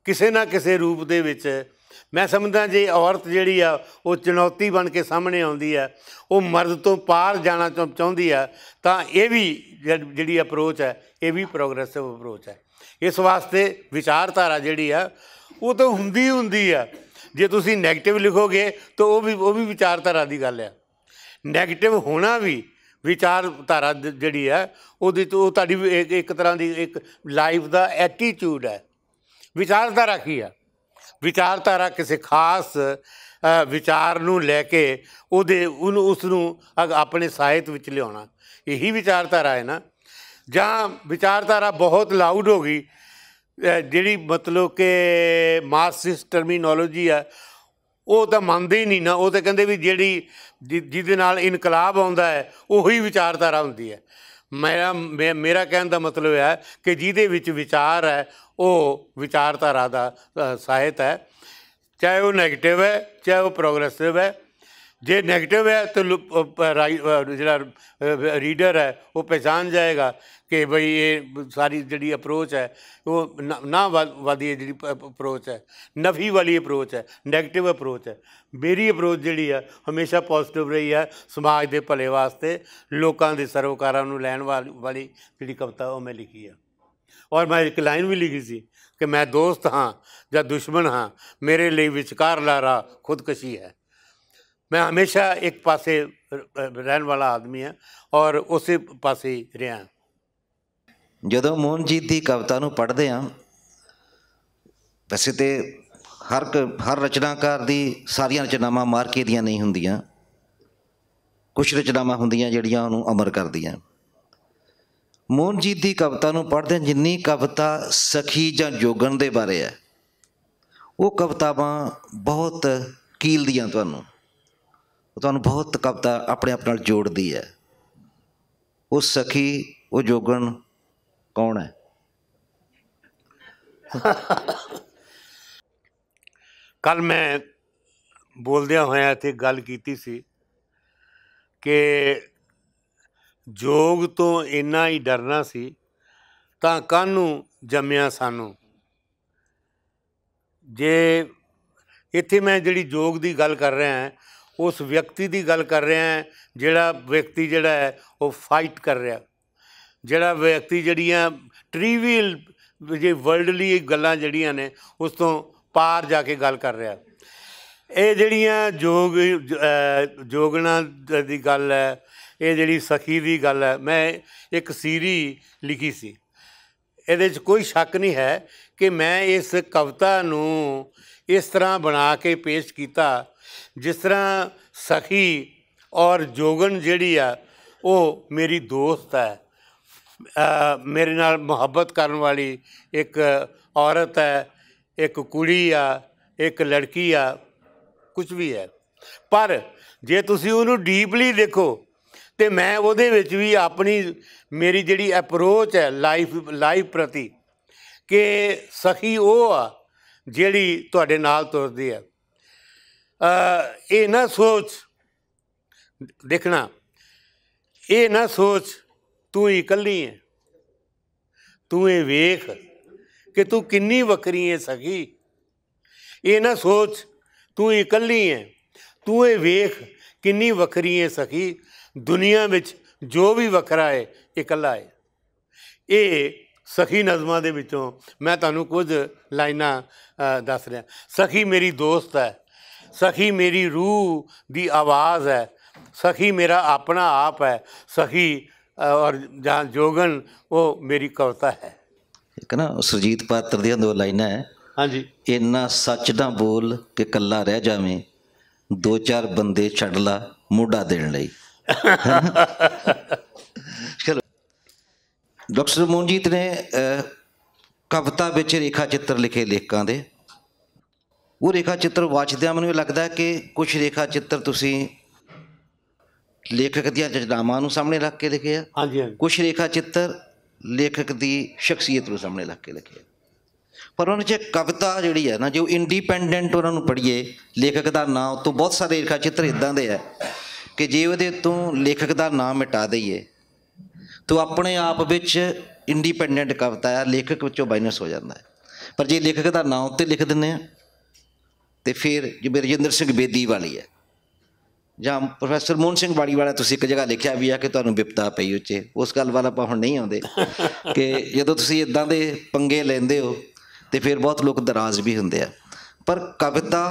ਕਿਸੇ ਨਾ ਕਿਸੇ ਰੂਪ ਦੇ ਵਿੱਚ ਮੈਂ ਸਮਝਦਾ ਜੇ ਔਰਤ ਜਿਹੜੀ ਆ ਉਹ ਚੁਣੌਤੀ ਬਣ ਕੇ ਸਾਹਮਣੇ ਆਉਂਦੀ ਹੈ, ਉਹ ਮਰਦ ਤੋਂ ਪਾਰ ਜਾਣਾ ਚਾਹੁੰਦੀ ਆ, ਤਾਂ ਇਹ ਵੀ ਜਿਹੜੀ ਅਪਰੋਚ ਹੈ ਇਹ ਵੀ ਪ੍ਰੋਗਰੈਸਿਵ ਅਪਰੋਚ ਹੈ। ਇਸ ਵਾਸਤੇ ਵਿਚਾਰਧਾਰਾ ਜਿਹੜੀ ਆ ਉਹ ਤਾਂ ਹੁੰਦੀ ਆ। ਜੇ ਤੁਸੀਂ ਨੈਗੇਟਿਵ ਲਿਖੋਗੇ ਤਾਂ ਉਹ ਵੀ ਵਿਚਾਰਧਾਰਾ ਦੀ ਗੱਲ ਆ। ਨੈਗੇਟਿਵ ਹੋਣਾ ਵੀ ਵਿਚਾਰਧਾਰਾ ਜਿਹੜੀ ਆ ਉਹਦੀ ਉਹ ਤੁਹਾਡੀ ਇੱਕ ਤਰ੍ਹਾਂ ਦੀ ਇੱਕ ਲਾਈਫ ਦਾ ਐਟੀਟਿਊਡ ਹੈ। ਵਿਚਾਰਧਾਰਾ ਕੀ ਆ? ਵਿਚਾਰਧਾਰਾ ਕਿਸੇ ਖਾਸ ਵਿਚਾਰ ਨੂੰ ਲੈ ਕੇ ਉਸ ਨੂੰ ਆਪਣੇ ਸਾਹਿਤ ਵਿੱਚ ਲਿਆਉਣਾ, ਇਹੀ ਵਿਚਾਰਧਾਰਾ ਹੈ ਨਾ। ਜਾਂ ਵਿਚਾਰਧਾਰਾ ਬਹੁਤ ਲਾਊਡ ਹੋ ਗਈ, ਜਿਹੜੀ ਮਤਲਬ ਕਿ ਮਾਰਕਸਿਸਟ ਟਰਮੀਨੋਲੋਜੀ ਆ, ਉਹ ਤਾਂ ਮੰਨਦੇ ਹੀ ਨਹੀਂ ਨਾ। ਉਹ ਤਾਂ ਕਹਿੰਦੇ ਵੀ ਜਿਹਦੇ ਨਾਲ ਇਨਕਲਾਬ ਆਉਂਦਾ ਹੈ ਉਹੀ ਵਿਚਾਰਧਾਰਾ ਹੁੰਦੀ ਹੈ। ਮੇਰਾ ਕਹਿਣ ਦਾ ਮਤਲਬ ਹੈ ਕਿ ਜਿਹਦੇ ਵਿੱਚ ਵਿਚਾਰ ਹੈ ਉਹ ਵਿਚਾਰਧਾਰਾ ਦਾ ਸਾਹਿਤ ਹੈ, ਚਾਹੇ ਉਹ ਨੈਗੇਟਿਵ ਹੈ ਚਾਹੇ ਉਹ ਪ੍ਰੋਗਰੈਸਿਵ ਹੈ। ਜੇ ਨੈਗੇਟਿਵ ਹੈ ਤਾਂ ਜਿਹੜਾ ਰੀਡਰ ਹੈ ਉਹ ਪਹਿਚਾਣ ਜਾਏਗਾ कि बई ये सारी जी अप्रोच है वो ना वाली जी अप्रोच है, नफी वाली अप्रोच है, नैगेटिव अप्रोच है। मेरी अप्रोच जी है हमेशा पॉजिटिव रही है, समाज के भले वास्ते, लोगों के सरोकारां नूं लैण वाली जी कविता वो मैं लिखी है। और मैं एक लाइन भी लिखी सी कि मैं दोस्त हाँ या दुश्मन हाँ, मेरे लिए विचकारला राह खुदकशी है। मैं हमेशा एक पासे रहने वाला आदमी है और उस पासे ही रहा। ਜਦੋਂ ਮੋਹਨਜੀਤ ਦੀ ਕਵਿਤਾ ਨੂੰ ਪੜ੍ਹਦੇ ਹਾਂ, ਵੈਸੇ ਤਾਂ ਹਰ ਰਚਨਾਕਾਰ ਦੀ ਸਾਰੀਆਂ ਰਚਨਾਵਾਂ ਮਾਰਕੇ ਦੀਆਂ ਨਹੀਂ ਹੁੰਦੀਆਂ, ਕੁਛ ਰਚਨਾਵਾਂ ਹੁੰਦੀਆਂ ਜਿਹੜੀਆਂ ਉਹਨੂੰ ਅਮਰ ਕਰਦੀਆਂ। ਮੋਹਨਜੀਤ ਦੀ ਕਵਿਤਾ ਨੂੰ ਪੜ੍ਹਦੇ ਜਿੰਨੀ ਕਵਿਤਾ ਸਖੀ ਜਾਂ ਜੋਗਣ ਦੇ ਬਾਰੇ ਹੈ, ਉਹ ਕਵਿਤਾਵਾਂ ਬਹੁਤ ਕੀਲਦੀਆਂ, ਤੁਹਾਨੂੰ ਬਹੁਤ ਕਵਿਤਾ ਆਪਣੇ ਆਪ ਨਾਲ ਜੋੜਦੀ ਹੈ। ਉਹ ਸਖੀ, ਉਹ ਜੋਗਣ ਕੌਣ ਹੈ? ਕੱਲ ਮੈਂ ਬੋਲਦਿਆਂ ਹੋਇਆ ਇੱਥੇ ਗੱਲ ਕੀਤੀ ਸੀ ਕਿ ਜੋਗ ਤੋਂ ਇੰਨਾ ਹੀ ਡਰਨਾ ਸੀ ਤਾਂ ਕਾਹਨੂੰ ਜੰਮਿਆ ਸਾਨੂੰ। ਜੇ ਇੱਥੇ ਮੈਂ ਜਿਹੜੀ ਜੋਗ ਦੀ ਗੱਲ ਕਰ ਰਿਹਾ ਹਾਂ, ਉਸ ਵਿਅਕਤੀ ਦੀ ਗੱਲ ਕਰ ਰਿਹਾ ਹਾਂ, ਜਿਹੜਾ ਵਿਅਕਤੀ ਜਿਹੜਾ ਹੈ ਉਹ ਫਾਈਟ ਕਰ ਰਿਹਾ, ਜਿਹੜਾ ਵਿਅਕਤੀ ਜਿਹੜੀਆਂ ਟ੍ਰੀਵੀਅਲ ਜੇ ਵਰਲਡਲੀ ਗੱਲਾਂ ਜਿਹੜੀਆਂ ਨੇ ਉਸ ਤੋਂ ਪਾਰ ਜਾ ਕੇ ਗੱਲ ਕਰ ਰਿਹਾ। ਇਹ ਜਿਹੜੀਆਂ ਜੋਗਣਾ ਦੀ ਗੱਲ ਹੈ, ਇਹ ਜਿਹੜੀ ਸਖੀ ਦੀ ਗੱਲ ਹੈ, ਮੈਂ ਇੱਕ ਸੀਰੀ ਲਿਖੀ ਸੀ। ਇਹਦੇ 'ਚ ਕੋਈ ਸ਼ੱਕ ਨਹੀਂ ਹੈ ਕਿ ਮੈਂ ਇਸ ਕਵਿਤਾ ਨੂੰ ਇਸ ਤਰ੍ਹਾਂ ਬਣਾ ਕੇ ਪੇਸ਼ ਕੀਤਾ ਜਿਸ ਤਰ੍ਹਾਂ ਸਖੀ ਔਰ ਜੋਗਣ ਜਿਹੜੀ ਆ ਉਹ ਮੇਰੀ ਦੋਸਤ ਹੈ, ਮੇਰੇ ਨਾਲ ਮੁਹੱਬਤ ਕਰਨ ਵਾਲੀ ਇੱਕ ਔਰਤ ਹੈ, ਇੱਕ ਕੁੜੀ ਆ, ਇੱਕ ਲੜਕੀ ਆ, ਕੁਛ ਵੀ ਹੈ। ਪਰ ਜੇ ਤੁਸੀਂ ਉਹਨੂੰ ਡੀਪਲੀ ਦੇਖੋ ਤਾਂ ਮੈਂ ਉਹਦੇ ਵਿੱਚ ਵੀ ਆਪਣੀ ਮੇਰੀ ਜਿਹੜੀ ਅਪਰੋਚ ਹੈ ਲਾਈਫ ਪ੍ਰਤੀ ਕਿ ਸਖੀ ਉਹ ਆ ਜਿਹੜੀ ਤੁਹਾਡੇ ਨਾਲ ਤੁਰਦੀ ਹੈ। ਇਹ ਨਾ ਸੋਚ ਦੇਖਣਾ, ਇਹ ਨਾ ਸੋਚ ਤੂੰ ਇਕੱਲੀ ਹੈ, ਤੂੰ ਇਹ ਵੇਖ ਕਿ ਤੂੰ ਕਿੰਨੀ ਵੱਖਰੀ ਹੈ ਸਖੀ। ਇਹ ਨਾ ਸੋਚ ਤੂੰ ਇਕੱਲੀ ਹੈ, ਤੂੰ ਇਹ ਵੇਖ ਕਿੰਨੀ ਵੱਖਰੀ ਹੈ ਸਖੀ। ਦੁਨੀਆ ਵਿੱਚ ਜੋ ਵੀ ਵੱਖਰਾ ਹੈ ਇਕੱਲਾ ਹੈ। ਇਹ ਸਖੀ ਨਜ਼ਮਾਂ ਦੇ ਵਿੱਚੋਂ ਮੈਂ ਤੁਹਾਨੂੰ ਕੁਝ ਲਾਈਨਾਂ ਦੱਸ ਰਿਹਾ। ਸਖੀ ਮੇਰੀ ਦੋਸਤ ਹੈ, ਸਖੀ ਮੇਰੀ ਰੂਹ ਦੀ ਆਵਾਜ਼ ਹੈ, ਸਖੀ ਮੇਰਾ ਆਪਣਾ ਆਪ ਹੈ, ਸਖੀ ਔਰ ਜਾਂ ਜੋਗਣ ਉਹ ਮੇਰੀ ਕਵਿਤਾ ਹੈ। ਇੱਕ ਨਾ ਸੁਰਜੀਤ ਪਾਤਰ ਦੀਆਂ ਦੋ ਲਾਈਨਾਂ ਹੈ। ਹਾਂਜੀ, ਇੰਨਾ ਸੱਚ ਨਾ ਬੋਲ ਕਿ ਇਕੱਲਾ ਰਹਿ ਜਾਵੇਂ, ਦੋ ਚਾਰ ਬੰਦੇ ਛੱਡ ਲਾ ਮੋਢਾ ਦੇਣ ਲਈ। ਚਲੋ, ਡਾਕਟਰ ਮੋਹਨਜੀਤ ਨੇ ਕਵਿਤਾ ਵਿੱਚ ਰੇਖਾ ਚਿੱਤਰ ਲਿਖੇ ਲੇਖਕਾਂ ਦੇ। ਉਹ ਰੇਖਾ ਚਿੱਤਰ ਵਾਚਦਿਆਂ ਮੈਨੂੰ ਇਹ ਲੱਗਦਾ ਕਿ ਕੁਛ ਰੇਖਾ ਚਿੱਤਰ ਤੁਸੀਂ ਲੇਖਕ ਦੀਆਂ ਰਚਨਾਵਾਂ ਨੂੰ ਸਾਹਮਣੇ ਰੱਖ ਕੇ ਲਿਖੇ ਆ। ਹਾਂਜੀ। ਕੁਛ ਰੇਖਾ ਚਿੱਤਰ ਲੇਖਕ ਦੀ ਸ਼ਖਸੀਅਤ ਨੂੰ ਸਾਹਮਣੇ ਰੱਖ ਕੇ ਲਿਖੇ ਆ। ਪਰ ਉਹਨਾਂ 'ਚ ਕਵਿਤਾ ਜਿਹੜੀ ਹੈ ਨਾ, ਜੋ ਇੰਡੀਪੈਂਡੈਂਟ ਉਹਨਾਂ ਨੂੰ ਪੜ੍ਹੀਏ, ਲੇਖਕ ਦਾ ਨਾਂ ਉੱਤੋਂ ਬਹੁਤ ਸਾਰੇ ਰੇਖਾ ਚਿੱਤਰ ਇੱਦਾਂ ਦੇ ਹੈ ਕਿ ਜੇ ਉਹਦੇ ਤੋਂ ਲੇਖਕ ਦਾ ਨਾਮ ਮਿਟਾ ਦਈਏ ਤਾਂ ਆਪਣੇ ਆਪ ਵਿੱਚ ਇੰਡੀਪੈਂਡੈਂਟ ਕਵਿਤਾ ਆ, ਲੇਖਕ ਵਿੱਚੋਂ ਮਾਈਨਸ ਹੋ ਜਾਂਦਾ ਹੈ। ਪਰ ਜੇ ਲੇਖਕ ਦਾ ਨਾਂ ਉੱਤੇ ਲਿਖ ਦਿੰਦੇ ਹਾਂ ਅਤੇ ਫਿਰ ਜਿਵੇਂ ਰਜਿੰਦਰ ਸਿੰਘ ਬੇਦੀ ਵਾਲੀ ਹੈ ਜਾਂ ਪ੍ਰੋਫੈਸਰ ਮੋਹਨ ਸਿੰਘ ਬਾੜੀ ਵਾਲਾ, ਤੁਸੀਂ ਇੱਕ ਜਗ੍ਹਾ ਲਿਖਿਆ ਵੀ ਆ ਕਿ ਤੁਹਾਨੂੰ ਬਿਪਤਾ ਪਈ ਉੱਚੇ। ਉਸ ਗੱਲ ਵੱਲ ਆਪਾਂ ਹੁਣ ਨਹੀਂ ਆਉਂਦੇ ਕਿ ਜਦੋਂ ਤੁਸੀਂ ਇੱਦਾਂ ਦੇ ਪੰਗੇ ਲੈਂਦੇ ਹੋ ਅਤੇ ਫਿਰ ਬਹੁਤ ਲੋਕ ਨਾਰਾਜ਼ ਵੀ ਹੁੰਦੇ ਆ। ਪਰ ਕਵਿਤਾ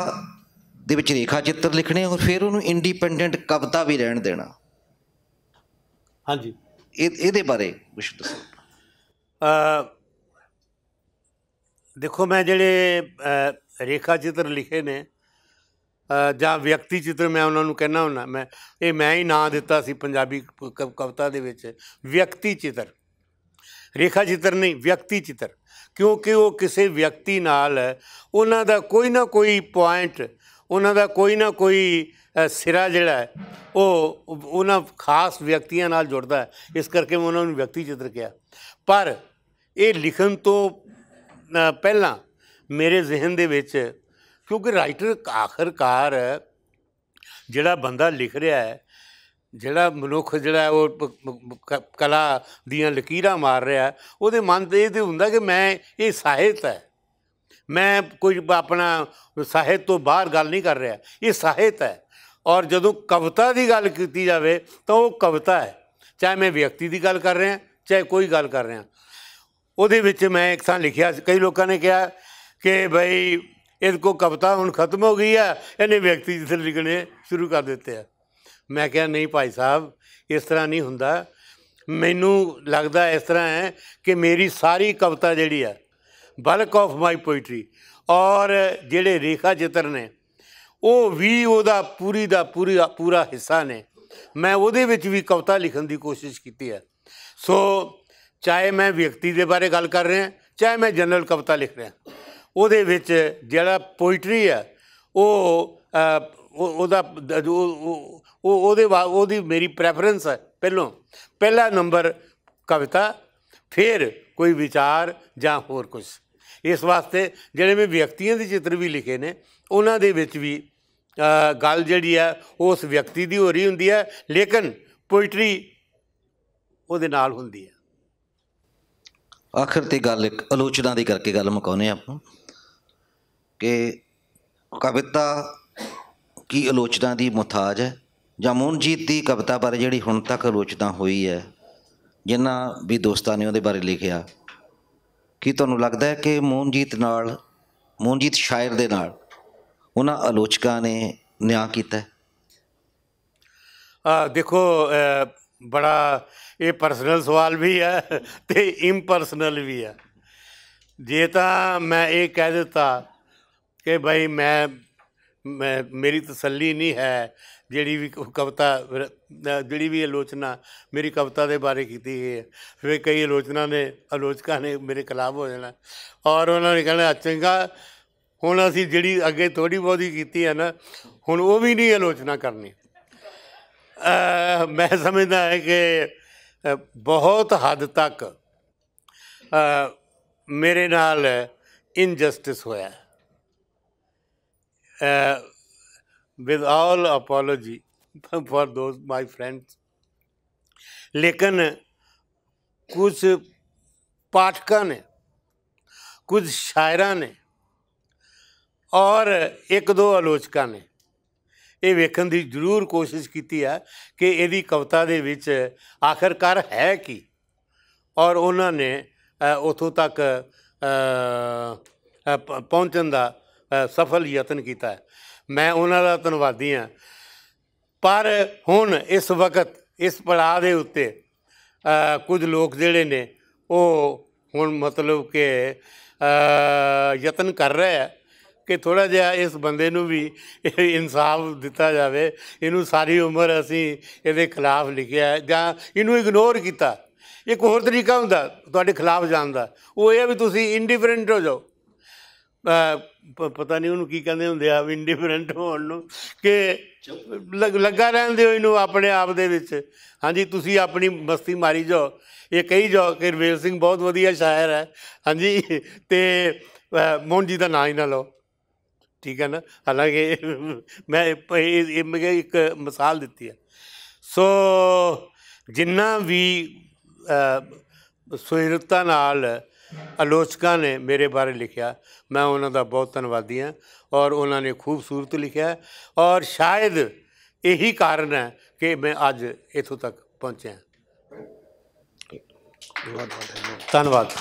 ਦੇ ਵਿੱਚ ਰੇਖਾ ਚਿੱਤਰ ਲਿਖਣੇ ਔਰ ਫਿਰ ਉਹਨੂੰ ਇੰਡੀਪੈਂਡੈਂਟ ਕਵਿਤਾ ਵੀ ਰਹਿਣ ਦੇਣਾ। ਹਾਂਜੀ, ਇਹਦੇ ਬਾਰੇ ਕੁਛ ਦੱਸੋ। ਦੇਖੋ, ਮੈਂ ਜਿਹੜੇ ਰੇਖਾ ਚਿੱਤਰ ਲਿਖੇ ਨੇ ਜਾਂ ਵਿਅਕਤੀ ਚਿੱਤਰ ਮੈਂ ਉਹਨਾਂ ਨੂੰ ਕਹਿੰਦਾ ਹੁੰਦਾ, ਮੈਂ ਹੀ ਨਾਂ ਦਿੱਤਾ ਸੀ ਪੰਜਾਬੀ ਕਵਿਤਾ ਦੇ ਵਿੱਚ ਵਿਅਕਤੀ ਚਿੱਤਰ। ਰੇਖਾ ਚਿੱਤਰ ਨਹੀਂ, ਵਿਅਕਤੀ ਚਿੱਤਰ, ਕਿਉਂਕਿ ਉਹ ਕਿਸੇ ਵਿਅਕਤੀ ਨਾਲ ਉਹਨਾਂ ਦਾ ਕੋਈ ਨਾ ਕੋਈ ਪੁਆਇੰਟ, ਉਹਨਾਂ ਦਾ ਕੋਈ ਨਾ ਕੋਈ ਸਿਰਾ ਜਿਹੜਾ ਹੈ ਉਹ ਉਹਨਾਂ ਖਾਸ ਵਿਅਕਤੀਆਂ ਨਾਲ ਜੁੜਦਾ ਹੈ। ਇਸ ਕਰਕੇ ਮੈਂ ਉਹਨਾਂ ਨੂੰ ਵਿਅਕਤੀ ਚਿੱਤਰ ਕਿਹਾ। ਪਰ ਇਹ ਲਿਖਣ ਤੋਂ ਪਹਿਲਾਂ ਮੇਰੇ ਜ਼ਿਹਨ ਦੇ ਵਿੱਚ, ਕਿਉਂਕਿ ਰਾਈਟਰ ਆਖਰਕਾਰ ਜਿਹੜਾ ਬੰਦਾ ਲਿਖ ਰਿਹਾ ਹੈ ਜਿਹੜਾ ਮਨੁੱਖ ਜਿਹੜਾ ਉਹ ਕਲਾ ਦੀਆਂ ਲਕੀਰਾਂ ਮਾਰ ਰਿਹਾ, ਉਹਦੇ ਮਨ 'ਤੇ ਇਹ ਤਾਂ ਹੁੰਦਾ ਕਿ ਮੈਂ ਇਹ ਸਾਹਿਤ ਹੈ, ਮੈਂ ਕੋਈ ਆਪਣਾ ਸਾਹਿਤ ਤੋਂ ਬਾਹਰ ਗੱਲ ਨਹੀਂ ਕਰ ਰਿਹਾ, ਇਹ ਸਾਹਿਤ ਹੈ। ਔਰ ਜਦੋਂ ਕਵਿਤਾ ਦੀ ਗੱਲ ਕੀਤੀ ਜਾਵੇ ਤਾਂ ਉਹ ਕਵਿਤਾ ਹੈ, ਚਾਹੇ ਮੈਂ ਵਿਅਕਤੀ ਦੀ ਗੱਲ ਕਰ ਰਿਹਾ ਚਾਹੇ ਕੋਈ ਗੱਲ ਕਰ ਰਿਹਾ। ਉਹਦੇ ਵਿੱਚ ਮੈਂ ਇੱਕ ਥਾਂ ਲਿਖਿਆ, ਕਈ ਲੋਕਾਂ ਨੇ ਕਿਹਾ ਕਿ ਬਈ ਇਹਦੇ ਕੋਲ ਕਵਿਤਾ ਹੁਣ ਖਤਮ ਹੋ ਗਈ ਆ, ਇਹਨੇ ਵਿਅਕਤੀ ਜਿੱਥੇ ਲਿਖਣੇ ਸ਼ੁਰੂ ਕਰ ਦਿੱਤੇ ਆ। ਮੈਂ ਕਿਹਾ ਨਹੀਂ ਭਾਈ ਸਾਹਿਬ, ਇਸ ਤਰ੍ਹਾਂ ਨਹੀਂ ਹੁੰਦਾ। ਮੈਨੂੰ ਲੱਗਦਾ ਇਸ ਤਰ੍ਹਾਂ ਹੈ ਕਿ ਮੇਰੀ ਸਾਰੀ ਕਵਿਤਾ ਜਿਹੜੀ ਆ, ਬਲਕ ਆਫ ਮਾਈ ਪੋਇਟਰੀ, ਔਰ ਜਿਹੜੇ ਰੇਖਾ ਚਿੱਤਰ ਨੇ ਉਹ ਵੀ ਉਹਦਾ ਪੂਰਾ ਹਿੱਸਾ ਨੇ। ਮੈਂ ਉਹਦੇ ਵਿੱਚ ਵੀ ਕਵਿਤਾ ਲਿਖਣ ਦੀ ਕੋਸ਼ਿਸ਼ ਕੀਤੀ ਹੈ। ਸੋ ਚਾਹੇ ਮੈਂ ਵਿਅਕਤੀ ਦੇ ਬਾਰੇ ਗੱਲ ਕਰ ਰਿਹਾ, ਚਾਹੇ ਮੈਂ ਜਨਰਲ ਕਵਿਤਾ ਲਿਖ ਰਿਹਾ, ਉਹਦੇ ਵਿੱਚ ਜਿਹੜਾ ਪੋਇਟਰੀ ਹੈ ਉਹਦੀ ਮੇਰੀ ਪ੍ਰੈਫਰੈਂਸ ਹੈ। ਪਹਿਲਾ ਨੰਬਰ ਕਵਿਤਾ, ਫਿਰ ਕੋਈ ਵਿਚਾਰ ਜਾਂ ਹੋਰ ਕੁਛ। ਇਸ ਵਾਸਤੇ ਜਿਹੜੇ ਮੈਂ ਵਿਅਕਤੀਆਂ ਦੇ ਚਿੱਤਰ ਵੀ ਲਿਖੇ ਨੇ, ਉਹਨਾਂ ਦੇ ਵਿੱਚ ਵੀ ਗੱਲ ਜਿਹੜੀ ਹੈ ਉਸ ਵਿਅਕਤੀ ਦੀ ਹੋ ਰਹੀ ਹੁੰਦੀ ਹੈ, ਲੇਕਿਨ ਪੋਇਟਰੀ ਉਹਦੇ ਨਾਲ ਹੁੰਦੀ ਹੈ। ਆਖਰ 'ਤੇ ਗੱਲ ਇੱਕ ਆਲੋਚਨਾ ਦੀ ਕਰਕੇ ਗੱਲ ਮੁਕਾਉਂਦੇ ਆਪਾਂ ਕਿ ਕਵਿਤਾ ਕੀ ਆਲੋਚਨਾ ਦੀ ਮੁਹਤਾਜ ਹੈ, ਜਾਂ ਮੋਹਨਜੀਤ ਦੀ ਕਵਿਤਾ ਬਾਰੇ ਜਿਹੜੀ ਹੁਣ ਤੱਕ ਆਲੋਚਨਾ ਹੋਈ ਹੈ, ਜਿਨ੍ਹਾਂ ਵੀ ਦੋਸਤਾਂ ਨੇ ਉਹਦੇ ਬਾਰੇ ਲਿਖਿਆ, ਕੀ ਤੁਹਾਨੂੰ ਲੱਗਦਾ ਹੈ ਕਿ ਮੋਹਨਜੀਤ ਸ਼ਾਇਰ ਦੇ ਨਾਲ ਉਹਨਾਂ ਆਲੋਚਕਾਂ ਨੇ ਨਿਆਂ ਕੀਤਾ? ਦੇਖੋ, ਬੜਾ ਇਹ ਪਰਸਨਲ ਸਵਾਲ ਵੀ ਹੈ ਅਤੇ ਇੰਪਰਸਨਲ ਵੀ ਹੈ। ਜੇ ਤਾਂ ਮੈਂ ਇਹ ਕਹਿ ਦਿੱਤਾ ਕਿ ਭਾਈ ਮੇਰੀ ਤਸੱਲੀ ਨਹੀਂ ਹੈ, ਜਿਹੜੀ ਵੀ ਕਵਿਤਾ, ਜਿਹੜੀ ਵੀ ਆਲੋਚਨਾ ਮੇਰੀ ਕਵਿਤਾ ਦੇ ਬਾਰੇ ਕੀਤੀ ਗਈ ਹੈ, ਫਿਰ ਕਈ ਆਲੋਚਕਾਂ ਨੇ ਮੇਰੇ ਖਿਲਾਫ ਹੋ ਜਾਣਾ, ਔਰ ਉਹਨਾਂ ਨੇ ਕਹਿਣਾ ਚੰਗਾ ਹੁਣ ਅਸੀਂ ਜਿਹੜੀ ਅੱਗੇ ਥੋੜ੍ਹੀ ਬਹੁਤੀ ਕੀਤੀ ਹੈ ਨਾ, ਹੁਣ ਉਹ ਵੀ ਨਹੀਂ ਆਲੋਚਨਾ ਕਰਨੀ। ਮੈਂ ਸਮਝਦਾ ਹੈ ਕਿ ਬਹੁਤ ਹੱਦ ਤੱਕ ਮੇਰੇ ਨਾਲ ਇਨਜਸਟਿਸ ਹੋਇਆ। with all apology for those my friends, लेकिन कुछ पाठकों ने, कुछ शायरां ने और एक दो आलोचकों ने ਇਹ ਵੇਖਣ ਦੀ ਜ਼ਰੂਰ ਕੋਸ਼ਿਸ਼ ਕੀਤੀ ਹੈ ਕਿ ਇਹਦੀ ਕਵਿਤਾ ਦੇ ਵਿੱਚ ਆਖਰਕਾਰ ਹੈ ਕੀ, ਔਰ ਉਹਨਾਂ ਨੇ ਉੱਥੋਂ ਤੱਕ ਪਹੁੰਚਣ ਦਾ ਸਫਲ ਯਤਨ ਕੀਤਾ ਹੈ। ਮੈਂ ਉਹਨਾਂ ਦਾ ਧੰਨਵਾਦੀ ਹਾਂ। ਪਰ ਹੁਣ ਇਸ ਵਕਤ ਇਸ ਪੜਾਅ ਦੇ ਉੱਤੇ ਕੁਝ ਲੋਕ ਜਿਹੜੇ ਨੇ ਉਹ ਹੁਣ ਮਤਲਬ ਕਿ ਯਤਨ ਕਰ ਰਹੇ ਆ ਕਿ ਥੋੜ੍ਹਾ ਜਿਹਾ ਇਸ ਬੰਦੇ ਨੂੰ ਵੀ ਇਨਸਾਫ ਦਿੱਤਾ ਜਾਵੇ। ਇਹਨੂੰ ਸਾਰੀ ਉਮਰ ਅਸੀਂ ਇਹਦੇ ਖਿਲਾਫ ਲਿਖਿਆ ਜਾਂ ਇਹਨੂੰ ਇਗਨੋਰ ਕੀਤਾ। ਇੱਕ ਹੋਰ ਤਰੀਕਾ ਹੁੰਦਾ ਤੁਹਾਡੇ ਖਿਲਾਫ ਜਾਣ ਦਾ, ਉਹ ਇਹ ਹੈ ਵੀ ਤੁਸੀਂ ਇੰਡੀਫਰੈਂਟ ਹੋ ਜਾਓ। ਪਤਾ ਨਹੀਂ ਉਹਨੂੰ ਕੀ ਕਹਿੰਦੇ ਹੁੰਦੇ ਆ, ਇੰਡੀਫਰੈਂਟ ਹੋਣ ਨੂੰ, ਕਿ ਲੱਗਾ ਰਹਿਣ ਦਿਓ ਇਹਨੂੰ ਆਪਣੇ ਆਪ ਦੇ ਵਿੱਚ। ਹਾਂਜੀ, ਤੁਸੀਂ ਆਪਣੀ ਮਸਤੀ ਮਾਰੀ ਜਾਓ, ਇਹ ਕਹੀ ਜਾਓ ਕਿ ਰਵੇਲ ਸਿੰਘ ਬਹੁਤ ਵਧੀਆ ਸ਼ਾਇਰ ਹੈ, ਹਾਂਜੀ, ਅਤੇ ਮੋਹਨ ਜੀ ਦਾ ਨਾਂ ਹੀ ਨਾ ਲਓ, ਠੀਕ ਹੈ ਨਾ। ਹਾਲਾਂਕਿ ਮੈਂ ਇੱਕ ਮਿਸਾਲ ਦਿੱਤੀ ਹੈ। ਸੋ ਜਿੰਨਾ ਵੀ ਸੁਹਿਰਦਤਾ ਨਾਲ ਆਲੋਚਕਾਂ ਨੇ ਮੇਰੇ ਬਾਰੇ ਲਿਖਿਆ, ਮੈਂ ਉਹਨਾਂ ਦਾ ਬਹੁਤ ਧੰਨਵਾਦੀ ਹਾਂ, ਔਰ ਉਹਨਾਂ ਨੇ ਖੂਬਸੂਰਤ ਲਿਖਿਆ, ਔਰ ਸ਼ਾਇਦ ਇਹੀ ਕਾਰਨ ਹੈ ਕਿ ਮੈਂ ਅੱਜ ਇੱਥੋਂ ਤੱਕ ਪਹੁੰਚਿਆ। ਧੰਨਵਾਦ।